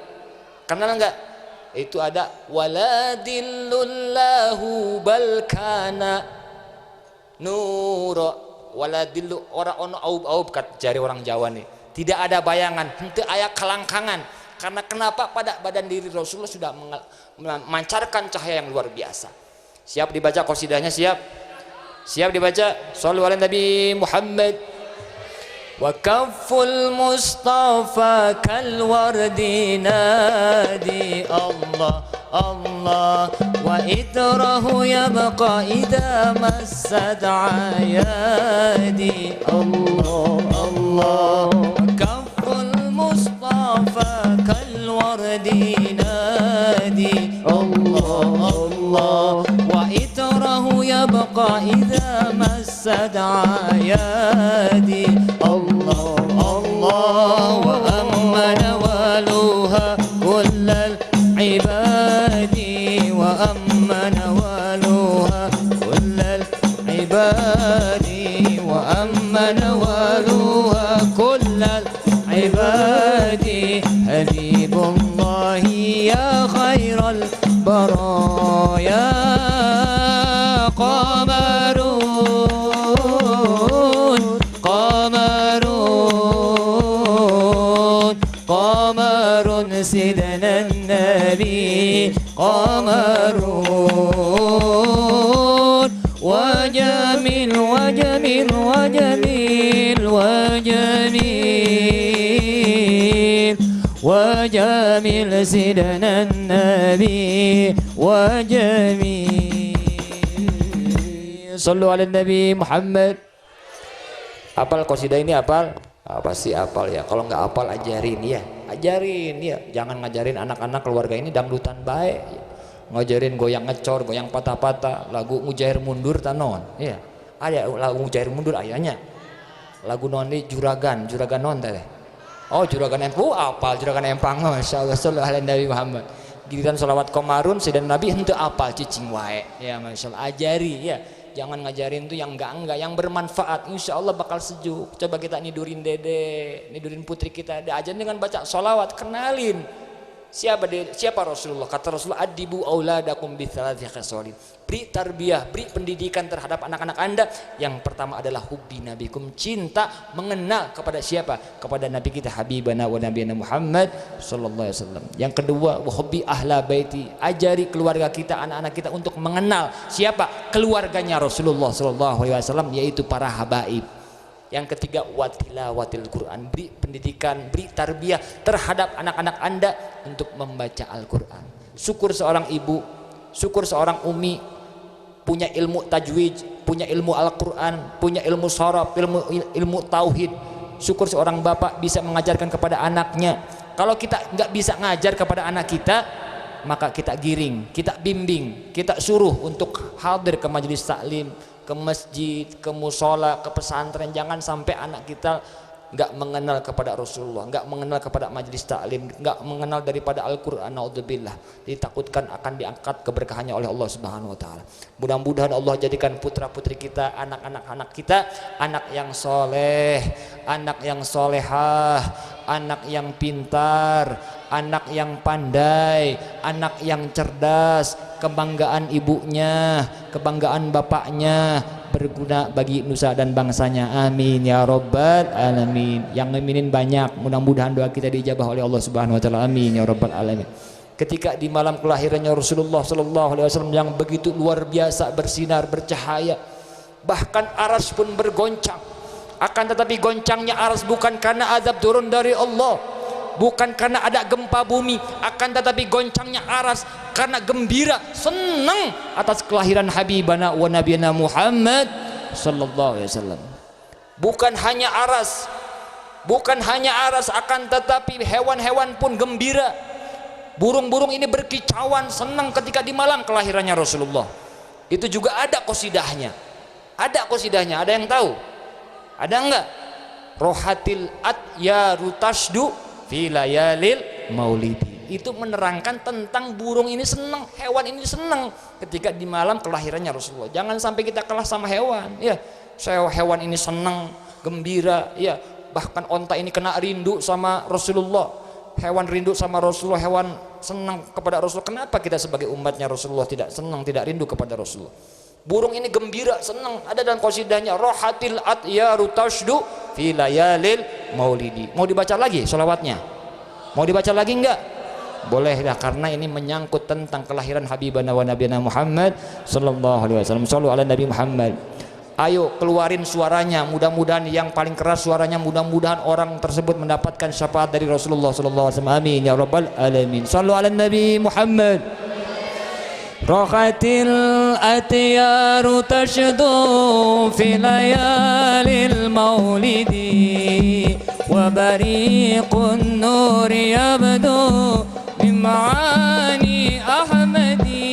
Kenal enggak? Itu ada waladillullahu balkana nura, waladillu ora ono aub-aub, kat jari orang Jawa nih. Tidak ada bayangan, henteu aya kelangkangan. Karena kenapa? Pada badan diri Rasulullah sudah memancarkan cahaya yang luar biasa. Siap dibaca qasidahnya? Siap? Siap dibaca? Shallu ala Nabi Muhammad. Wa kafful Mustafa kal wardi nadi Allah Allah, wa itrahu yabqa idha massad ayadi Allah Allah. Wa kafful Mustafa kal wardi nadi Allah Allah, wa itrahu yabqa idha massad ayadi Allah Allah. Wa amma nawaluha kullal ibadi, wa amma nawaluha kullal ibadi, wa amma nawaluha kullal ibadi. Habibullahi ya khairal baraya Qamarun Qamarun Qamarun sidana Nabi Qamarun wajamil wajamil wajamil wajamil wajamil sidana Nabi wajamil. Sallu ala Nabi Muhammad. Apal qasidah ini? Apal? Pasti apal ya. Kalau nggak apal ajarin ya. ajarin ya, jangan ngajarin anak-anak keluarga ini dangdutan baik ya. Ngajarin goyang ngecor, goyang patah-patah, lagu Mujair Mundur tanon ya, ada lagu Mujair Mundur ayahnya, lagu noni juragan non teh, oh juragan empang, apal juragan empang, masya Allah, sallallahu alaihi Nabi Muhammad. Giliran sholawat komarun sidang Nabi henteu apal cicing wae ya, masya Allah, ajari ya. Jangan ngajarin tuh yang enggak, yang bermanfaat. Insya Allah bakal sejuk. Coba kita nidurin dede, nidurin putri kita, diajarin dengan baca sholawat, kenalin siapa Rasulullah. Kata Rasulullah, adibu auladakum bitsalathi khisalin. Beri tarbiyah, beri pendidikan terhadap anak-anak Anda. Yang pertama adalah hubbi nabikum, cinta, mengenal kepada siapa? Kepada Nabi kita Habibana wa Nabiyana Muhammad sallallahu alaihi wasallam. Yang kedua, wa hubbi ahla baiti, ajari keluarga kita, anak-anak kita untuk mengenal siapa? Keluarganya Rasulullah sallallahu alaihi wasallam, yaitu para habaib. Yang ketiga, watilawatil Quran, beri pendidikan, beri tarbiyah terhadap anak-anak Anda untuk membaca Al-Quran. Syukur seorang ibu, syukur seorang umi punya ilmu tajwid, punya ilmu Al-Quran, punya ilmu sharaf, ilmu tauhid. Syukur seorang bapak bisa mengajarkan kepada anaknya. Kalau kita nggak bisa ngajar kepada anak kita, maka kita giring, kita bimbing, kita suruh untuk hadir ke majelis taklim, ke masjid, ke musola, ke pesantren. Jangan sampai anak kita nggak mengenal kepada Rasulullah, nggak mengenal kepada majelis taklim, nggak mengenal daripada Al-Quran. Naudzubillah, ditakutkan akan diangkat keberkahannya oleh Allah Subhanahu Wa Taala. Mudah-mudahan Allah jadikan putra putri kita, anak kita, anak yang soleh, anak yang solehah, anak yang pintar, anak yang pandai, anak yang cerdas, kebanggaan ibunya, kebanggaan bapaknya, berguna bagi nusa dan bangsanya. Amin ya rabbal alamin. Yang ngeminin banyak, mudah-mudahan doa kita diijabah oleh Allah Subhanahu wa taala. Amin ya rabbal alamin. Ketika di malam kelahirannya Rasulullah sallallahu alaihi wasallam yang begitu luar biasa bersinar bercahaya, bahkan aras pun bergoncang. Akan tetapi goncangnya aras bukan karena azab turun dari Allah, bukan karena ada gempa bumi, akan tetapi goncangnya aras karena gembira, senang atas kelahiran Habibana wa Nabiyana Muhammad sallallahu alaihi wasallam. Bukan hanya aras, akan tetapi hewan-hewan pun gembira. Burung-burung ini berkicauan senang ketika di malam kelahirannya Rasulullah. Itu juga ada qasidahnya. Ada yang tahu? Ada enggak? Rohatil atyaru tasdu fi layalil maulidi. Itu menerangkan tentang burung ini senang, hewan ini senang ketika di malam kelahirannya Rasulullah. Jangan sampai kita kalah sama hewan ya. Hewan ini senang, gembira ya. Bahkan onta ini kena rindu sama Rasulullah. Hewan rindu sama Rasulullah, hewan senang kepada Rasulullah. Kenapa kita sebagai umatnya Rasulullah tidak senang, tidak rindu kepada Rasulullah? Burung ini gembira, senang. Ada dalam qasidahnya, rohatil atyaru tasdu fi layalil maulidi. Mau dibaca lagi sholawatnya? Mau dibaca lagi enggak? Boleh lah, karena ini menyangkut tentang kelahiran Habibana wa Nabiyana Muhammad sallallahu alaihi wasallam. Shallu ala Nabi Muhammad. Ayo keluarin suaranya, mudah-mudahan yang paling keras suaranya, mudah-mudahan orang tersebut mendapatkan syafaat dari Rasulullah sallallahu alaihi wasallam. Amin ya rabbal alamin. Shallu ala Nabi Muhammad. Rohatil atyaru tashdu fi layalil maulidi wa bariqun nur yabdu min ma'ani ahmadi.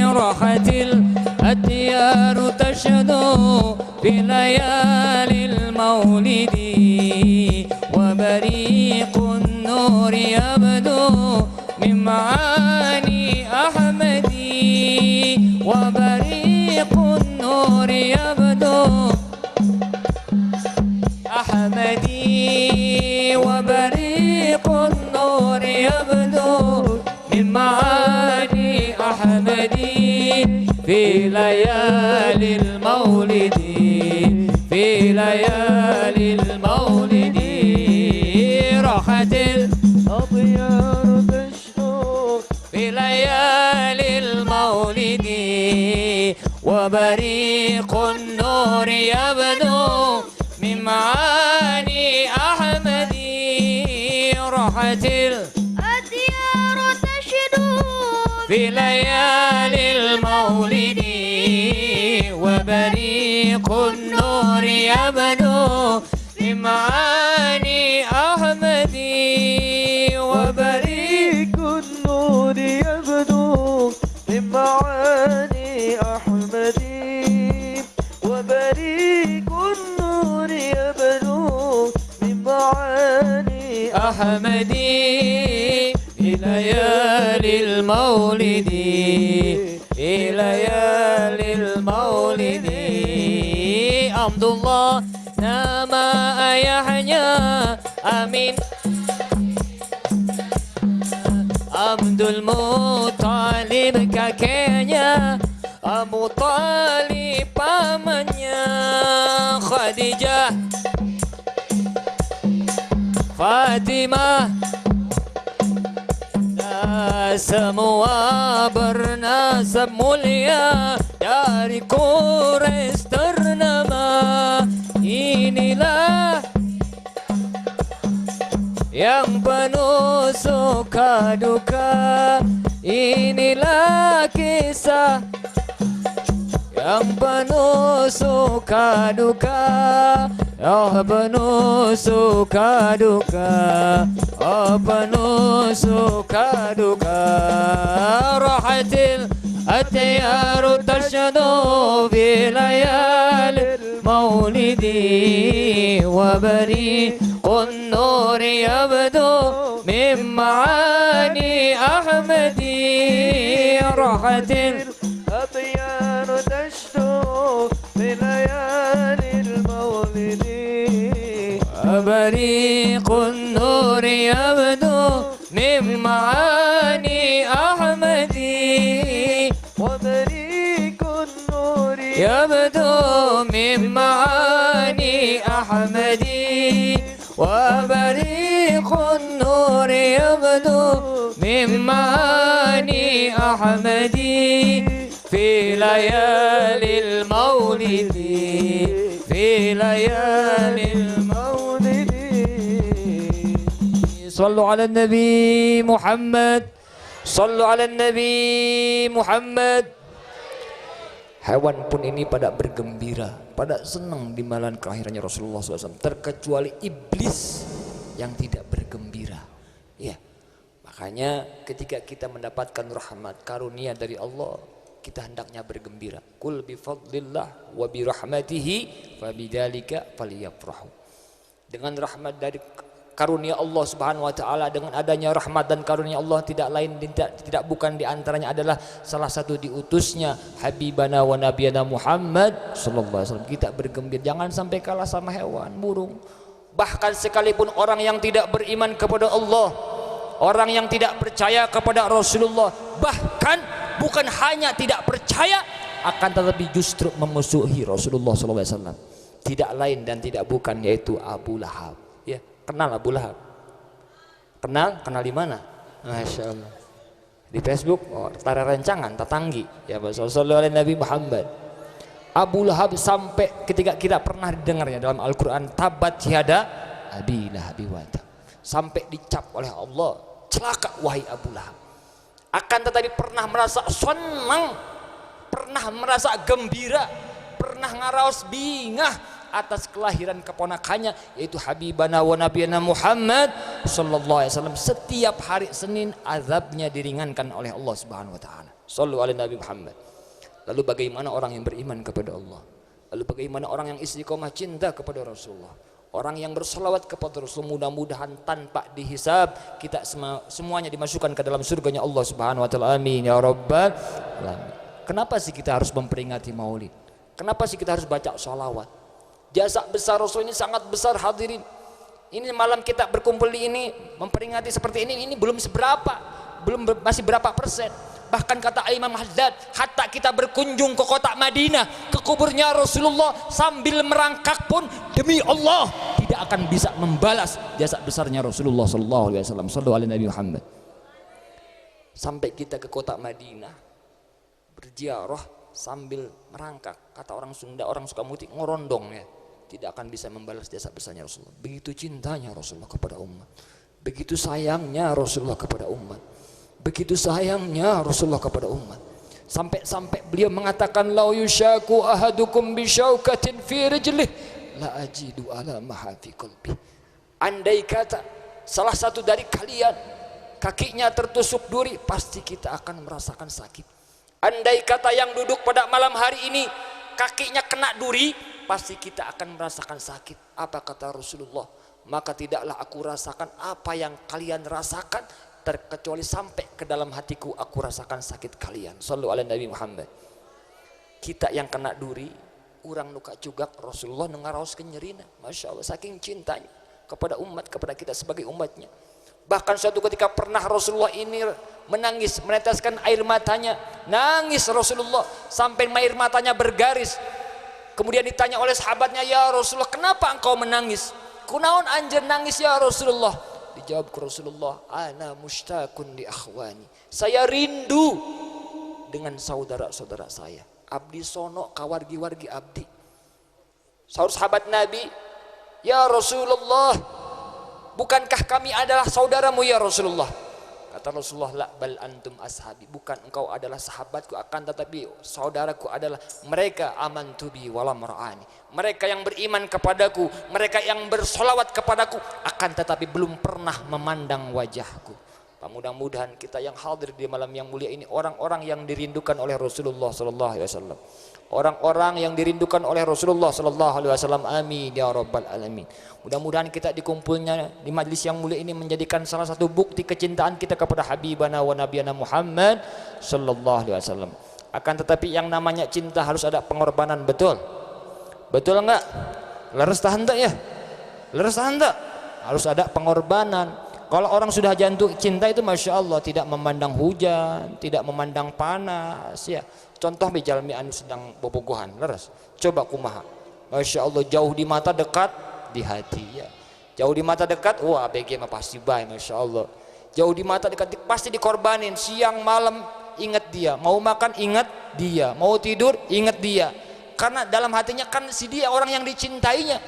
Rohatil atyaru tashdu fi layalil maulidi wa bariqun nur yabdu min ma'ani ahmadi. وبريق النور يبدو أحمدي وبريق النور يبدو من معاني أحمدي في ليالي المولد في ليالي المولد راحت الأطيار تشتو في ليالي المولد وبريق النور يبدو من معاني أحمدي. راحت الأديار تشدو في ليالي المولد وبريق النور يبدو من معاني أحمدي. من معاني أحمدي وبريق النور يبدو من معاني أحمدي في ليالي المولد في ليالي المولد عبد الله nama ayahnya Amin Abdul Muttalib kakeknya Abu Talib pamannya Khadijah Fatimah semua bernasab mulia dari Quraisy ternama. Inilah yang penuh suka duka. Inilah kisah yang penuh suka duka. Oh penuh suka duka. Oh penuh suka duka. Rahatil atyaru tashadu fi layalil maulidi wa bariqun nur yabdu min ma'ani ahmadi. Rahatil الأطيار تشدو في ليالي المولد بريق النور يبدو من معاني أحمدي وبريق النور يبدو من معاني أحمدي وبريق النور يبدو من معاني أحمدي في ليالي المولد في ليالي المولد. صلوا على النبي محمد صلوا على النبي محمد. Hewan pun ini pada bergembira, pada senang di malam kelahirannya Rasulullah SAW, terkecuali iblis yang tidak bergembira. Ya, makanya ketika kita mendapatkan rahmat karunia dari Allah, kita hendaknya bergembira. Qul bi fadlillah wa bi rahmatihi fabidzalika falyafrahu. Dengan rahmat dari karunia Allah Subhanahu wa taala, dengan adanya rahmat dan karunia Allah tidak lain tidak bukan di antaranya adalah salah satu diutusnya habibana wa nabiyana Muhammad sallallahu alaihi wasallam. Kita bergembira, jangan sampai kalah sama hewan, burung. Bahkan sekalipun orang yang tidak beriman kepada Allah, orang yang tidak percaya kepada Rasulullah, bahkan bukan hanya tidak percaya, akan tetapi justru memusuhi Rasulullah SAW. Tidak lain dan tidak bukan yaitu Abu Lahab. Ya, kenal Abu Lahab? Kenal? Kenal di mana? Masya Allah. Di Facebook, tara rencangan, tatanggi. Ya, Sallallahu alaihi Nabi Muhammad. Abu Lahab sampai ketika kita pernah dengarnya dalam Al-Quran, tabat yada Abi Lahab wa tab. Sampai dicap oleh Allah, celaka wahai Abu Lahab. Akan tetapi pernah merasa senang, pernah merasa gembira, pernah ngaraos bingah atas kelahiran keponakannya yaitu habibana wa nabiyana Muhammad sallallahu alaihi wasallam. Setiap hari Senin azabnya diringankan oleh Allah Subhanahu wa taala. Shallu ala Nabi Muhammad. Lalu bagaimana orang yang beriman kepada Allah? Lalu bagaimana orang yang istiqomah cinta kepada Rasulullah? Orang yang berselawat kepada Rasul, mudah-mudahan tanpa dihisab kita semuanya dimasukkan ke dalam surganya Allah Subhanahu wa taala. Amin ya rabbal alamin. Kenapa sih kita harus memperingati Maulid? Kenapa sih kita harus baca sholawat? Jasa besar Rasul ini sangat besar hadirin. Ini malam kita berkumpul di ini memperingati seperti ini belum seberapa, masih berapa persen. Bahkan kata Imam Haddad, hatta kita berkunjung ke kota Madinah, ke kuburnya Rasulullah sambil merangkak pun demi Allah tidak akan bisa membalas jasa besarnya Rasulullah sallallahu alaihi wasallam. Sallallahu alaihi Nabi Muhammad. Sampai kita ke kota Madinah berziarah sambil merangkak, kata orang Sunda, orang Sukamuti, ngorondong ya, tidak akan bisa membalas jasa besarnya Rasulullah. Begitu cintanya Rasulullah kepada umat, begitu sayangnya Rasulullah kepada umat, begitu sayangnya Rasulullah kepada umat, sampai beliau mengatakan lau yushaku ahadukum bisyaukatin fi rijlih la ajidu ala mahafi qalbi. Andai kata salah satu dari kalian kakinya tertusuk duri, pasti kita akan merasakan sakit. Andai kata yang duduk pada malam hari ini kakinya kena duri, pasti kita akan merasakan sakit. Apa kata Rasulullah? Maka tidaklah aku rasakan apa yang kalian rasakan, terkecuali sampai ke dalam hatiku aku rasakan sakit kalian. Shallu ala Nabi Muhammad. Kita yang kena duri, urang nuka cugak, Rasulullah ngaraos kenyerina. Masya Allah, saking cintanya kepada umat, kepada kita sebagai umatnya. Bahkan suatu ketika pernah Rasulullah ini menangis, meneteskan air matanya, nangis Rasulullah sampai air matanya bergaris. Kemudian ditanya oleh sahabatnya, ya Rasulullah, kenapa engkau menangis? Kunaon anjir nangis ya Rasulullah? Dijawab ke Rasulullah, ana mushtaqun li akhwani. Saya rindu dengan saudara-saudara saya. Abdi sono kawargi-wargi abdi. Sahabat Nabi, ya Rasulullah, bukankah kami adalah saudaramu ya Rasulullah? Kata Rasulullah, la bal antum ashabi. Bukan engkau adalah sahabatku, akan tetapi saudaraku adalah mereka amantu bi walam ra'ani. Mereka yang beriman kepadaku, mereka yang bersolawat kepadaku, akan tetapi belum pernah memandang wajahku. Mudah-mudahan kita yang hadir di malam yang mulia ini orang-orang yang dirindukan oleh Rasulullah sallallahu alaihi wasallam. Orang-orang yang dirindukan oleh Rasulullah sallallahu alaihi wasallam. Amin ya rabbal alamin. Mudah-mudahan kita dikumpulnya di majlis yang mulia ini menjadikan salah satu bukti kecintaan kita kepada habibana wa nabiyana Muhammad sallallahu alaihi wasallam. Akan tetapi yang namanya cinta harus ada pengorbanan, betul? Betul enggak? Leres tahan tak ya? Leres tahan tak? Harus ada pengorbanan. Kalau orang sudah jatuh cinta itu Masya Allah, tidak memandang hujan, tidak memandang panas ya. Contoh bejalmi anu sedang bobogohan, leres. Coba kumaha. Masya Allah, jauh di mata, dekat di hati ya. Jauh di mata dekat, wah BG mah pasti baik, Masya Allah. Jauh di mata dekat, pasti dikorbanin. Siang malam ingat dia, mau makan ingat dia, mau tidur ingat dia. Karena dalam hatinya kan si dia orang yang dicintainya.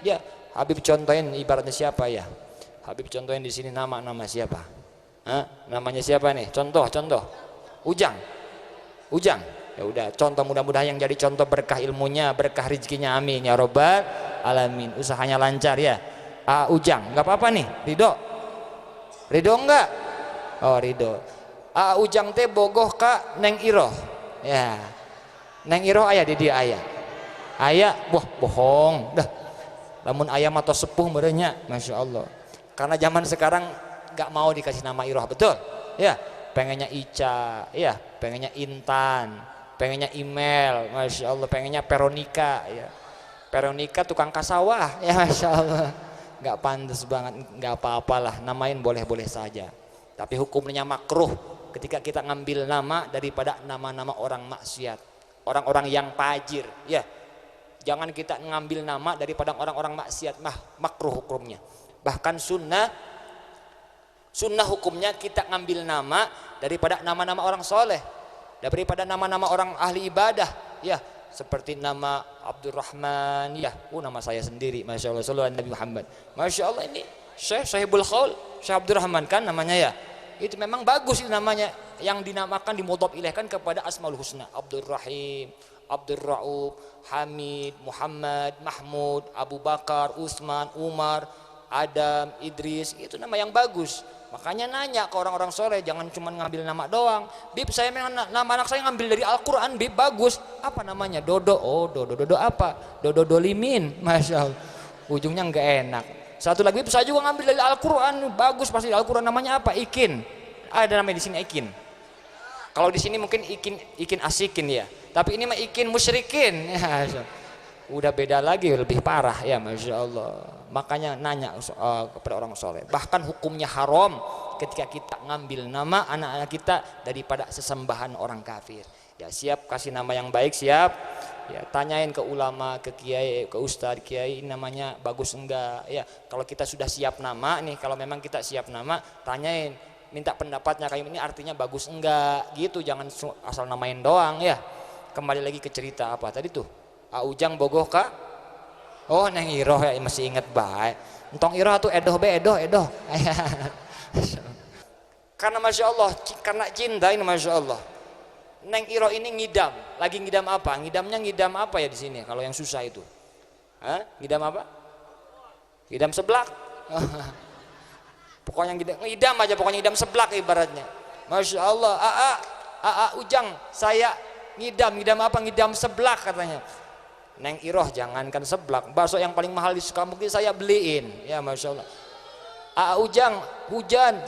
Ya, Habib contohin ibaratnya siapa ya? Habib contohin di sini nama siapa? Hah? Namanya siapa nih? Contoh. Ujang. Ya udah, contoh, mudah-mudahan yang jadi contoh berkah ilmunya, berkah rezekinya, amin ya robbal alamin. Usahanya lancar ya. Ujang, nggak apa-apa nih. Ridho enggak? Oh Ridho. Ujang teh bogoh ka Neng Iroh. Ya. Neng Iroh aya di dia aya. Aya, wah bohong. Dah. Lamun ayam atau sepuh merenya, Masya Allah. Karena zaman sekarang gak mau dikasih nama Iroh, betul? Ya, pengennya Ica, ya, pengennya Intan, pengennya Email, Masya Allah, pengennya Veronica, ya. Veronica tukang kasawah, ya Masya Allah. Gak pantas banget, gak apa-apalah, namain boleh-boleh saja. Tapi hukumnya makruh ketika kita ngambil nama daripada nama-nama orang maksiat, orang-orang yang fajir, ya. Jangan kita ngambil nama daripada orang-orang maksiat, makruh hukumnya. Bahkan sunnah hukumnya kita ngambil nama daripada nama-nama orang soleh, daripada nama-nama orang ahli ibadah, ya, seperti nama Abdurrahman, ya, nama saya sendiri, Masya Allah, sallallahu alaihi Nabi Muhammad, Masya Allah, ini Syekh Sahibul Qaul, Syekh Abdurrahman kan namanya ya, itu memang bagus itu namanya, yang dinamakan dimudhaf ilaihkan kepada Asmaul Husna, Abdurrahim, Abdurrauf, Hamid, Muhammad, Mahmud, Abu Bakar, Utsman, Umar, Adam, Idris, itu nama yang bagus. Makanya nanya ke orang-orang soleh, jangan cuma ngambil nama doang. Bib, saya nama anak saya ngambil dari Al-Quran, Bib, bagus. Apa namanya? Dodo. Oh, Dodo apa? Dodo Dolimin, Masya Allah. Ujungnya nggak enak. Satu lagi, Bib, saya juga ngambil dari Al-Quran, bagus pasti Al-Quran, namanya apa? Ikin. Ada namanya di sini Ikin. Kalau di sini mungkin Ikin Asikin ya. Tapi ini mah Ikin Musyrikin. Ya, udah beda lagi, lebih parah ya, Masya Allah. Makanya nanya kepada orang soleh. Bahkan hukumnya haram ketika kita ngambil nama anak-anak kita daripada sesembahan orang kafir. Ya, siap kasih nama yang baik, siap. Ya, tanyain ke ulama, ke kiai, ke ustadz, kiai, namanya bagus enggak. Ya, kalau kita sudah siap nama nih, kalau memang kita siap nama, tanyain, minta pendapatnya, kayak ini artinya bagus enggak gitu. Jangan asal namain doang ya. Kembali lagi ke cerita apa tadi tuh? Ujang bogoh kak? Oh Neng Iroh ya, masih inget baik. Entong Iroh tuh edoh. Karena Masya Allah, karena cinta ini Masya Allah. Neng Iroh ini ngidam, lagi ngidam apa? Ngidam apa ya di sini? Kalau yang susah itu, ngidam apa? Ngidam seblak. Pokoknya ngidam aja, pokoknya ngidam seblak ibaratnya. Masya Allah, Ujang saya ngidam apa, ngidam seblak katanya. Neng Iroh jangankan seblak, bakso yang paling mahal di Sukabumi saya beliin. Ya Masya Allah. Ujang hujan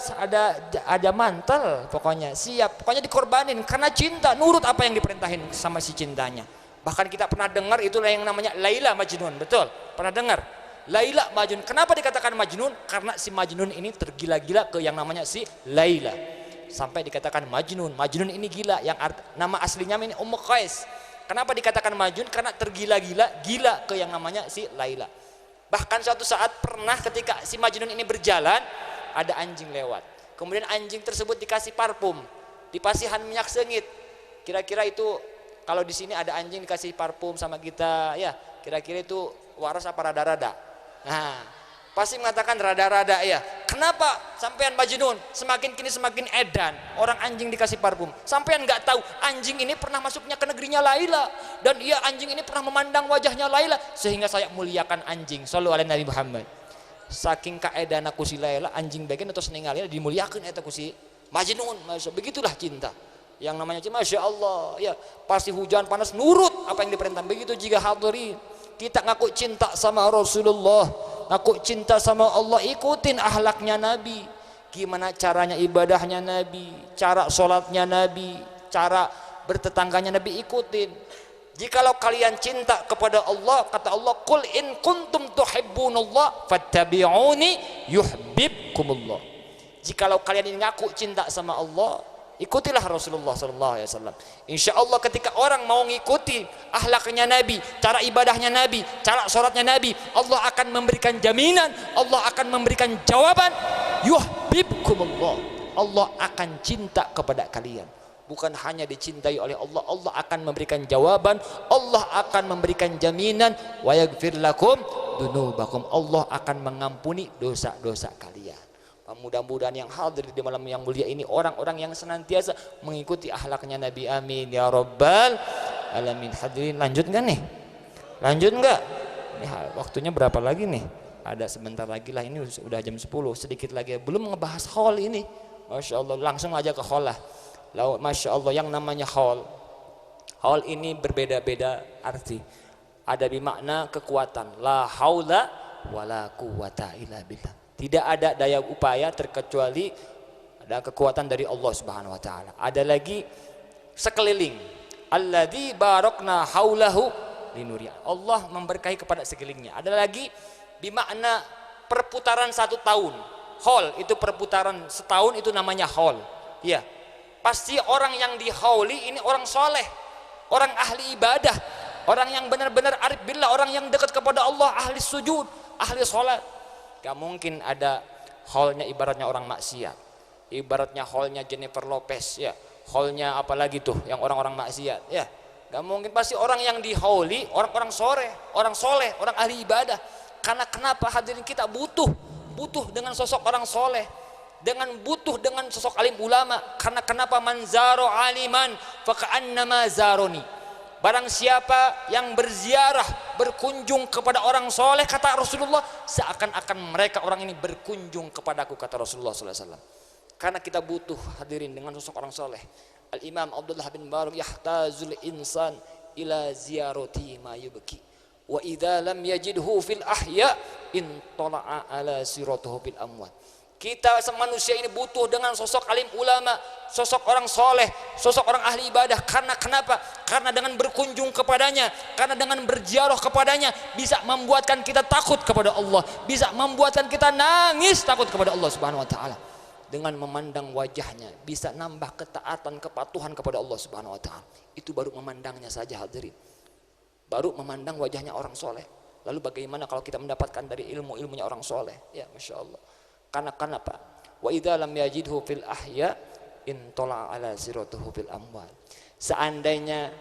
ada mantel, pokoknya siap, pokoknya dikorbanin karena cinta, nurut apa yang diperintahin sama si cintanya. Bahkan kita pernah dengar itulah yang namanya Laila Majnun, betul? Pernah dengar? Laila Majnun. Kenapa dikatakan Majnun? Karena si Majnun ini tergila-gila ke yang namanya si Laila. Sampai dikatakan Majnun. Majnun ini gila, yang nama aslinya ini Ummu Qais. Kenapa dikatakan Majnun? Karena tergila-gila, gila ke yang namanya si Laila. Bahkan suatu saat pernah ketika si Majnun ini berjalan, ada anjing lewat. Kemudian anjing tersebut dikasih parfum, dipasihan minyak sengit. Kira-kira itu kalau di sini ada anjing dikasih parfum sama kita, ya kira-kira itu waras apa rada-rada? Nah, pasti mengatakan rada-rada ya. Kenapa sampean Majnun semakin kini semakin edan orang anjing dikasih parfum? Sampean nggak tahu anjing ini pernah masuknya ke negerinya Laila, dan iya anjing ini pernah memandang wajahnya Laila, sehingga saya muliakan anjing. Shallallahu alaihi Nabi Muhammad. Saking kaedan aku si Laila, anjing bagian atau seninggalnya dimuliakan eta ku si Majnun. Begitulah cinta. Yang namanya cinta, Masya Allah ya, pasti hujan panas nurut apa yang diperintah. Begitu jika hadirin kita ngaku cinta sama Rasulullah, ngaku cinta sama Allah, ikutin ahlaknya Nabi. Gimana caranya ibadahnya Nabi, cara sholatnya Nabi, cara bertetangganya Nabi, ikutin. Jikalau kalian cinta kepada Allah, kata Allah, qul in kuntum tuhibbunallah fattabi'uni yuhibbukumullah. Jikalau kalian ini ngaku cinta sama Allah, ikutilah Rasulullah SAW. Insya Allah ketika orang mau ngikuti ahlaknya Nabi, cara ibadahnya Nabi, cara sholatnya Nabi, Allah akan memberikan jaminan, Allah akan memberikan jawaban, yuhibbukumullah. Allah akan cinta kepada kalian. Bukan hanya dicintai oleh Allah, Allah akan memberikan jawaban, Allah akan memberikan jaminan, wa yaghfir lakum dunubakum. Allah akan mengampuni dosa-dosa kalian. Mudah-mudahan yang hadir di malam yang mulia ini orang-orang yang senantiasa mengikuti akhlaknya Nabi. Amin ya rabbal alamin. Hadirin, lanjut nggak nih? Lanjut nggak? Ini waktunya berapa lagi nih? Ada sebentar lagi lah, ini udah jam 10, sedikit lagi. Belum ngebahas haul ini. Masya Allah, langsung aja ke haul lah. Masya Allah, yang namanya haul. Haul ini berbeda-beda arti. Ada bermakna kekuatan. La haula wala quwata illa billah. Tidak ada daya upaya terkecuali ada kekuatan dari Allah Subhanahu wa taala. Ada lagi sekeliling. Alladzi barakna haulahu linuri. Allah memberkahi kepada sekelilingnya. Ada lagi bermakna perputaran 1 tahun. Haul itu perputaran setahun, itu namanya haul. Ya. Pasti orang yang dihauli ini orang soleh, orang ahli ibadah, orang yang benar-benar arif billah, orang yang dekat kepada Allah, ahli sujud, ahli sholat. Gak mungkin ada haulnya ibaratnya orang maksiat, ibaratnya haulnya Jennifer Lopez, ya, haulnya apalagi tuh yang orang-orang maksiat, ya. Gak mungkin, pasti orang yang dihauli orang-orang soleh, orang ahli ibadah. Karena kenapa hadirin, kita butuh dengan sosok orang soleh, butuh dengan sosok alim ulama. Karena kenapa, manzaro aliman faka'annama zaroni. Barang siapa yang berziarah, berkunjung kepada orang soleh, kata Rasulullah, seakan-akan mereka orang ini berkunjung kepadaku, kata Rasulullah SAW. Karena kita butuh hadirin dengan sosok orang soleh. Al-Imam Abdullah bin Barak, yahtazul insan ila ziyarati ma yubki, wa idza lam yajidhu fil ahya intala'a ala siratuhu bil amwat. Kita manusia ini butuh dengan sosok alim ulama, sosok orang soleh, sosok orang ahli ibadah. Karena kenapa? Karena dengan berkunjung kepadanya, karena dengan berziarah kepadanya, bisa membuatkan kita takut kepada Allah, bisa membuatkan kita nangis takut kepada Allah Subhanahu wa taala. Dengan memandang wajahnya bisa nambah ketaatan, kepatuhan kepada Allah Subhanahu wa taala. Itu baru memandangnya saja hadirin. Baru memandang wajahnya orang soleh. Lalu bagaimana kalau kita mendapatkan dari ilmu-ilmunya orang soleh? Ya, Masya Allah. Karena kenapa? Wa idza lam yajidhu fil ahya intala ala siratuhu fil amwal. Seandainya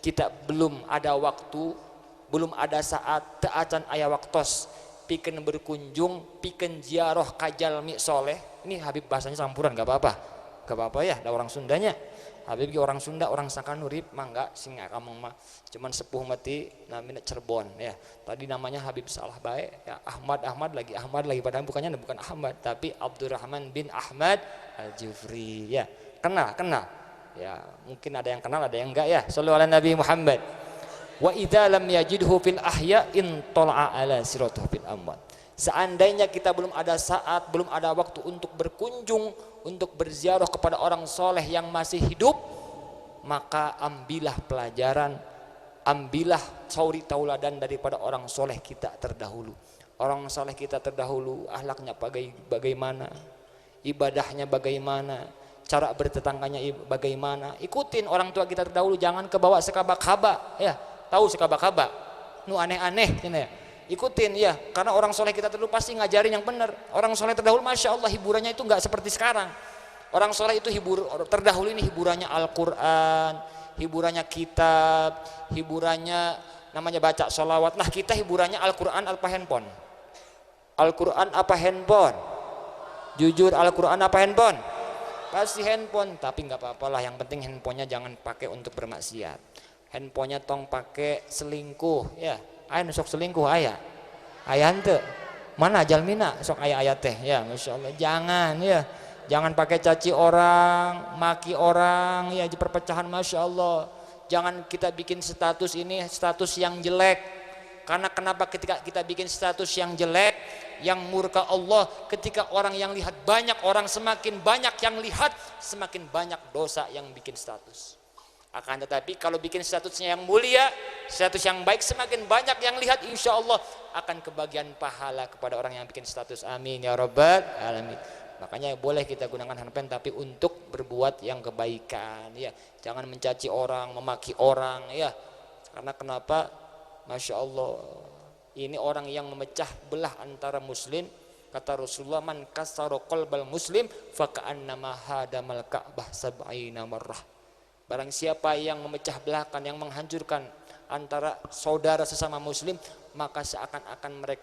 kita belum ada waktu, belum ada saat, teu acan aya waktos pikeun berkunjung, pikeun ziarah ka jalmi soleh. Ini Habib bahasanya campuran, gak apa-apa. Gak apa-apa ya, ada orang Sundanya. Habib ki orang Sunda, orang Sakanurip, mangga sing kamang mah cuman sepuh mati namanya Cirebon ya. Tadi namanya Habib salah bae ya, Ahmad lagi padahal bukan Ahmad tapi Abdurrahman bin Ahmad Al-Jufri ya. Kenal. Ya, mungkin ada yang kenal, ada yang enggak ya. Shallu ala Nabi Muhammad. Wa idza lam yajidhu fil ahya in tala'a ala siratuhu fil amwat. Seandainya kita belum ada saat, belum ada waktu untuk berkunjung, untuk berziarah kepada orang soleh yang masih hidup, maka ambillah pelajaran, ambillah sauri tauladan daripada orang soleh kita terdahulu. Orang soleh kita terdahulu, akhlaknya bagaimana, ibadahnya bagaimana, cara bertetangganya bagaimana. Ikutin orang tua kita terdahulu, jangan kebawa sekabak-kabak ya. Tahu sekabak-kabak? Nu aneh-aneh gitu ya. Ikutin ya, karena orang soleh kita terdahulu pasti ngajarin yang benar. Orang soleh terdahulu masya Allah hiburannya itu nggak seperti sekarang. Orang soleh itu terdahulu ini hiburannya Al-Quran, hiburannya kitab, hiburannya namanya baca sholawat. Nah kita hiburannya Al-Quran apa handphone? Al-Quran apa handphone? Jujur Al-Quran apa handphone? Pasti handphone, tapi nggak apa-apa lah. Yang penting handphonenya jangan pakai untuk bermaksiat. Handphonenya tong pakai selingkuh ya. Ayo sok selingkuh ayah hente mana jalmina sok ayah teh ya, masya Allah. Jangan ya, jangan pakai caci orang, maki orang ya, di perpecahan, masya Allah. Jangan kita bikin status ini status yang jelek, karena kenapa ketika kita bikin status yang jelek, yang murka Allah, ketika orang yang lihat banyak orang, semakin banyak yang lihat, semakin banyak dosa yang bikin status. Akan tetapi kalau bikin statusnya yang mulia, status yang baik, semakin banyak yang lihat, insya Allah akan kebagian pahala kepada orang yang bikin status. Amin ya rabbal alamin. Makanya boleh kita gunakan handphone tapi untuk berbuat yang kebaikan ya. Jangan mencaci orang, memaki orang ya. Karena kenapa? Masya Allah, ini orang yang memecah belah antara muslim. Kata Rasulullah, man kasara qalbal muslim faka'annama hadamal ka'bah sab'ina marrah. Barang siapa yang memecah belahkan, yang menghancurkan antara saudara sesama muslim, maka seakan-akan mereka